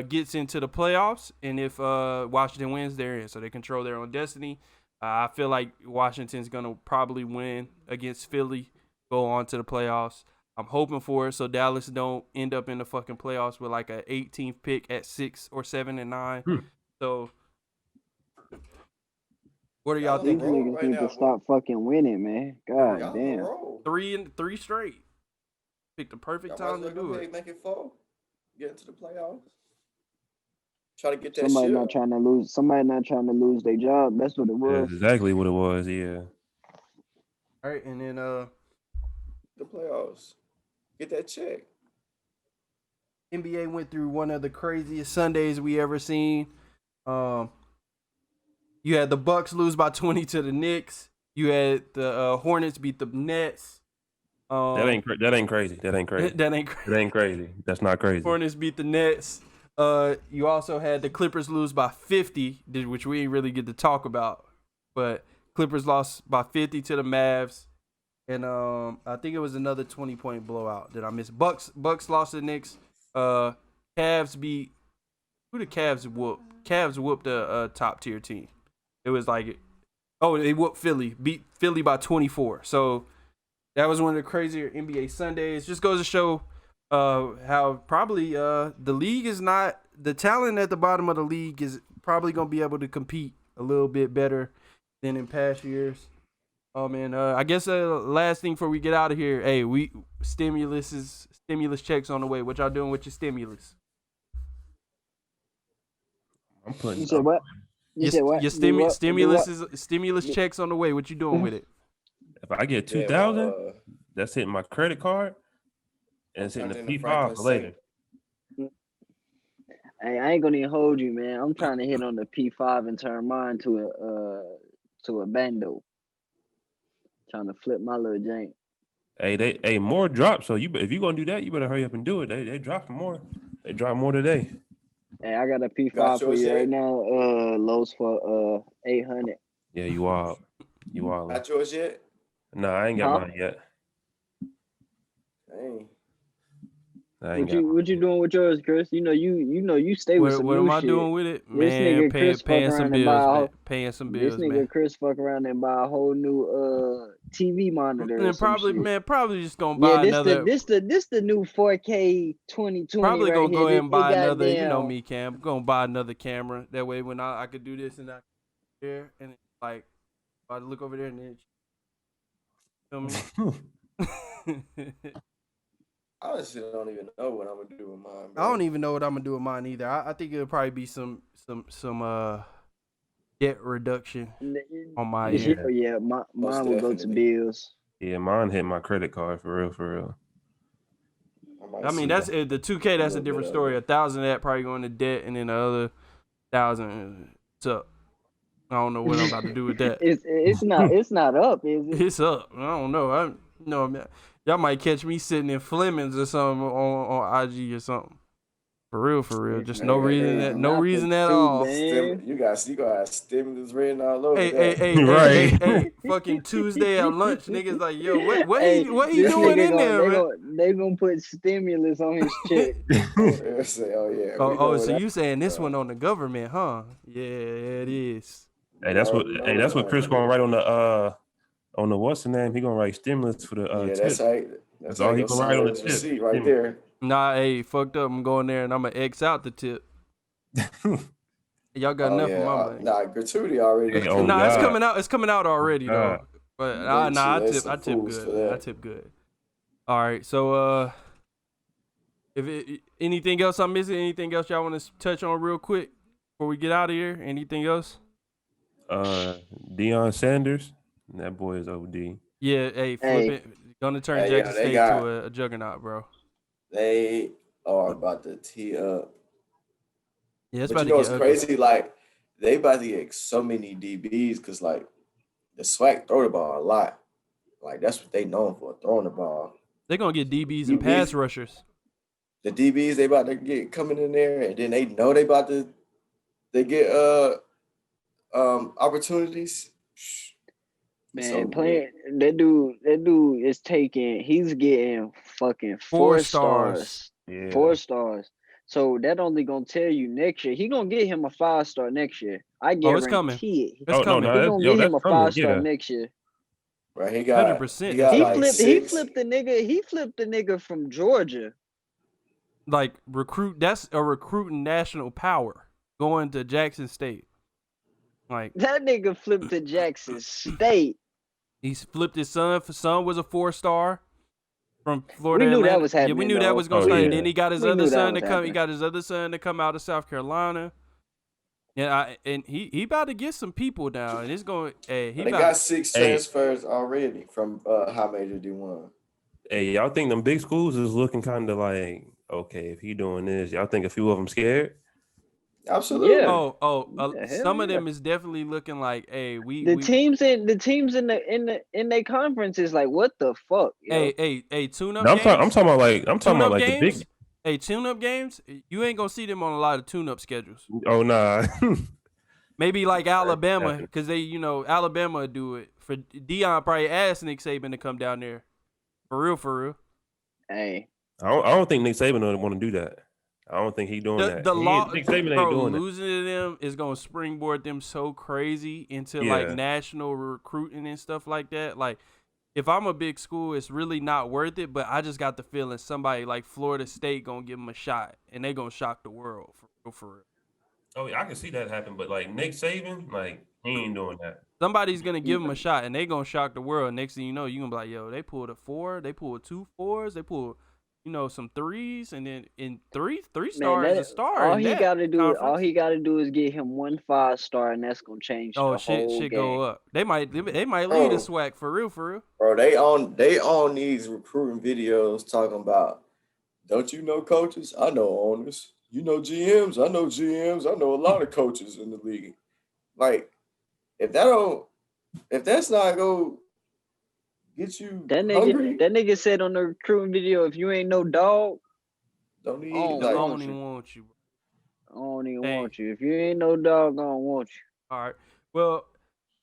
gets into the playoffs, and if Washington wins, they're in, so they control their own destiny. I feel like Washington's gonna probably win against Philly, go on to the playoffs. I'm hoping for it, so Dallas don't end up in the fucking playoffs with like a 18th pick at 6 or 7 and 9. So, what are y'all These thinking? niggas need to stop fucking winning, man. God Y'all damn. roll. 3 straight. Pick the perfect time to do it. Make it 4. Get into the playoffs. Try to get that Somebody shit. not trying to lose. Somebody not trying to lose their job. That's what it was. That's exactly what it was. Yeah. All right, and then the playoffs. Get that check. NBA went through one of the craziest Sundays we ever seen. You had the Bucks lose by 20 to the Knicks. You had the Hornets beat the Nets. That ain't crazy. That ain't crazy. That ain't crazy. That ain't crazy. That's not crazy. Hornets beat the Nets. You also had the Clippers lose by 50, which we didn't really get to talk about. But Clippers lost by 50 to the Mavs. And I think it was another 20-point blowout that I missed. Bucks lost to the Knicks. Cavs beat, who the Cavs whoop? Cavs whooped a top tier team. It was like, they whooped Philly, beat Philly by 24. So that was one of the crazier NBA Sundays. Just goes to show how probably the league is not, the talent at the bottom of the league is probably going to be able to compete a little bit better than in past years. Man, I guess last thing before we get out of here, hey, stimulus checks on the way. What y'all doing with your stimulus? I'm putting. You said what? You said what? Your stimulus checks on the way. What you doing with it? If I get 2,000, that's hitting my credit card, and it's hitting the P5 for later. Hey, I ain't gonna even hold you, man. I'm trying to hit on the P5 and turn mine to a bando. Trying to flip my little jank. Hey, more drops. So if you gonna do that, you better hurry up and do it. They dropped more. They dropped more today. Hey, I got a P5 for you right now. Lowe's for 800. Yeah, you are. Got yours yet? No, I ain't got mine yet. Dang. What you doing with yours, Chris? You stay with some what new am I shit. doing with it? This Man, nigga Chris paying some bills, paying some bills, This nigga Chris fuck around and buy a whole new TV monitor. And probably just gonna buy another. This the new 4K 2020. Probably gonna go ahead and buy another. Goddamn. You know me, Cam. I'm gonna buy another camera. That way, when I could do this and I here and it's like I look over there and then. Feel me? I honestly don't even know what I'm gonna do with mine. Bro. I don't even know what I'm gonna do with mine either. I think it'll probably be some debt reduction on my end. Yeah, mine will go to bills. Yeah, mine hit my credit card for real. I mean, that's the 2K. That's a different story. 1,000 of that probably going to debt, and then the other 1,000 it's up. I don't know what I'm about to do with that. It's not up, is it? It's up. I don't know. Y'all might catch me sitting in Fleming's or something on IG or something. For real. Just no reason at all. You got stimulus written all over. Hey, fucking Tuesday at lunch, niggas like, yo, what he doing in there, man? They gonna put stimulus on his check. So you saying this one on the government, huh? Yeah, it is. Hey, that's what Chris gonna write on the what's the name? He gonna write stimulus for the tip. That's all he gonna write on the tip right there. Nah, hey, fucked up. I'm going there and I'm gonna X out the tip. Y'all got enough of my money. Nah, gratuity already. It's coming out already though. But I tip good. I tip good. All right, so anything else I'm missing? Anything else y'all want to touch on real quick before we get out of here? Anything else? Deion Sanders. That boy is OD. Yeah, flip it. Gonna turn Jackson State to a juggernaut, bro. They are about to tee up. Yeah, it's but about to get crazy. Like, they about to get so many DBs because, like, the SWAC throw the ball a lot. Like, that's what they known for, throwing the ball. They're going to get DBs and pass rushers. the DBs they about to get coming in there, and then they know they get opportunities. Man, playing that dude is he's getting fucking 4 4 stars. stars. Yeah. 4 stars. So that only gonna tell you next year. He gonna get him a 5-star next year. I Oh, it's coming. guarantee it. It's coming. He gonna get him a coming. 5-star next year. Right, he got 100%. he got He like flipped 6. the nigga from Georgia. Like that's a recruiting national power going to Jackson State. Like That nigga flipped to Jackson State. he's flipped his son. Son was a 4-star from Florida. We knew Atlanta. that was happening. Yeah, we knew that was gonna Oh, start. yeah. And then he got his We other knew that son to was come. happening. He got his other son to come out of South Carolina. Yeah, and he about to get some people down, and it's going. Hey, he They about got 6 transfers already from high major D1. Hey, y'all think them big schools is looking kind of like, okay, if he doing this, y'all think a few of them scared? Absolutely. Yeah. Oh, Hell some of yeah. them is definitely looking like, hey, The teams in their conference is like, what the fuck? Yo? hey, tune up No, games. I'm talking about Tune-up like games. the big. Hey, tune-up games. You ain't gonna see them on a lot of tune-up schedules. Oh nah. Maybe like Alabama, happened. because Alabama do it. For Dion probably asked Nick Saban to come down there. For real. Hey, I don't think Nick Saban would want to do that. I don't think he doing that. Nick Saban ain't doing that. Losing to them is gonna springboard them so crazy into like national recruiting and stuff like that. Like, if I'm a big school, it's really not worth it. But I just got the feeling somebody like Florida State gonna give them a shot, and they gonna shock the world for real. Oh, yeah, I can see that happen, but like Nick Saban, like he ain't doing that. Somebody's gonna give them a shot, and they gonna shock the world. Next thing you know, you gonna be like, "Yo, they pulled a 4, they pulled 2 4s, they pulled, some 3s, and then in three stars is a star." All he gotta do is get him 1 5-star, and that's gonna change the whole shit game. go up. They might lead a SWAC for real. Bro, they on these recruiting videos talking about, don't you know coaches? I know owners. You know GMs? I know GMs. I know a lot of coaches in the league. Like, if that's not go get you hungry, that nigga said on the recruiting video, if you ain't no dog, don't need I don't even want you. I don't even want you. If you ain't no dog, I don't want you. All right. Well,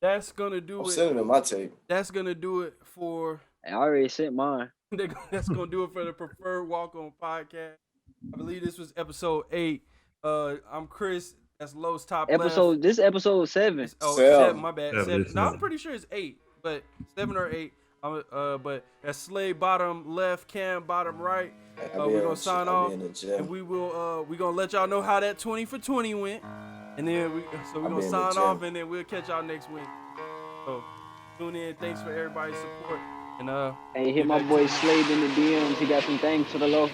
that's gonna do I'm it. sending them my tape. That's gonna do it for. I already sent mine. That's gonna do it for the Preferred Walk-On podcast. I believe this was episode 8. I'm Chris. That's Lowe's top left. This episode 7. Seven. My bad. 7. 7. No, I'm pretty sure it's 8, but 7 or 8. But that's Slade bottom left, Cam bottom right. We're gonna sign off, and we gonna let y'all know how that 20 for 20 went, and then we're gonna sign off, and then we'll catch y'all next week. So tune in. Thanks for everybody's support, and hey, hit my boy Slade in the DMs. He got some things for the low.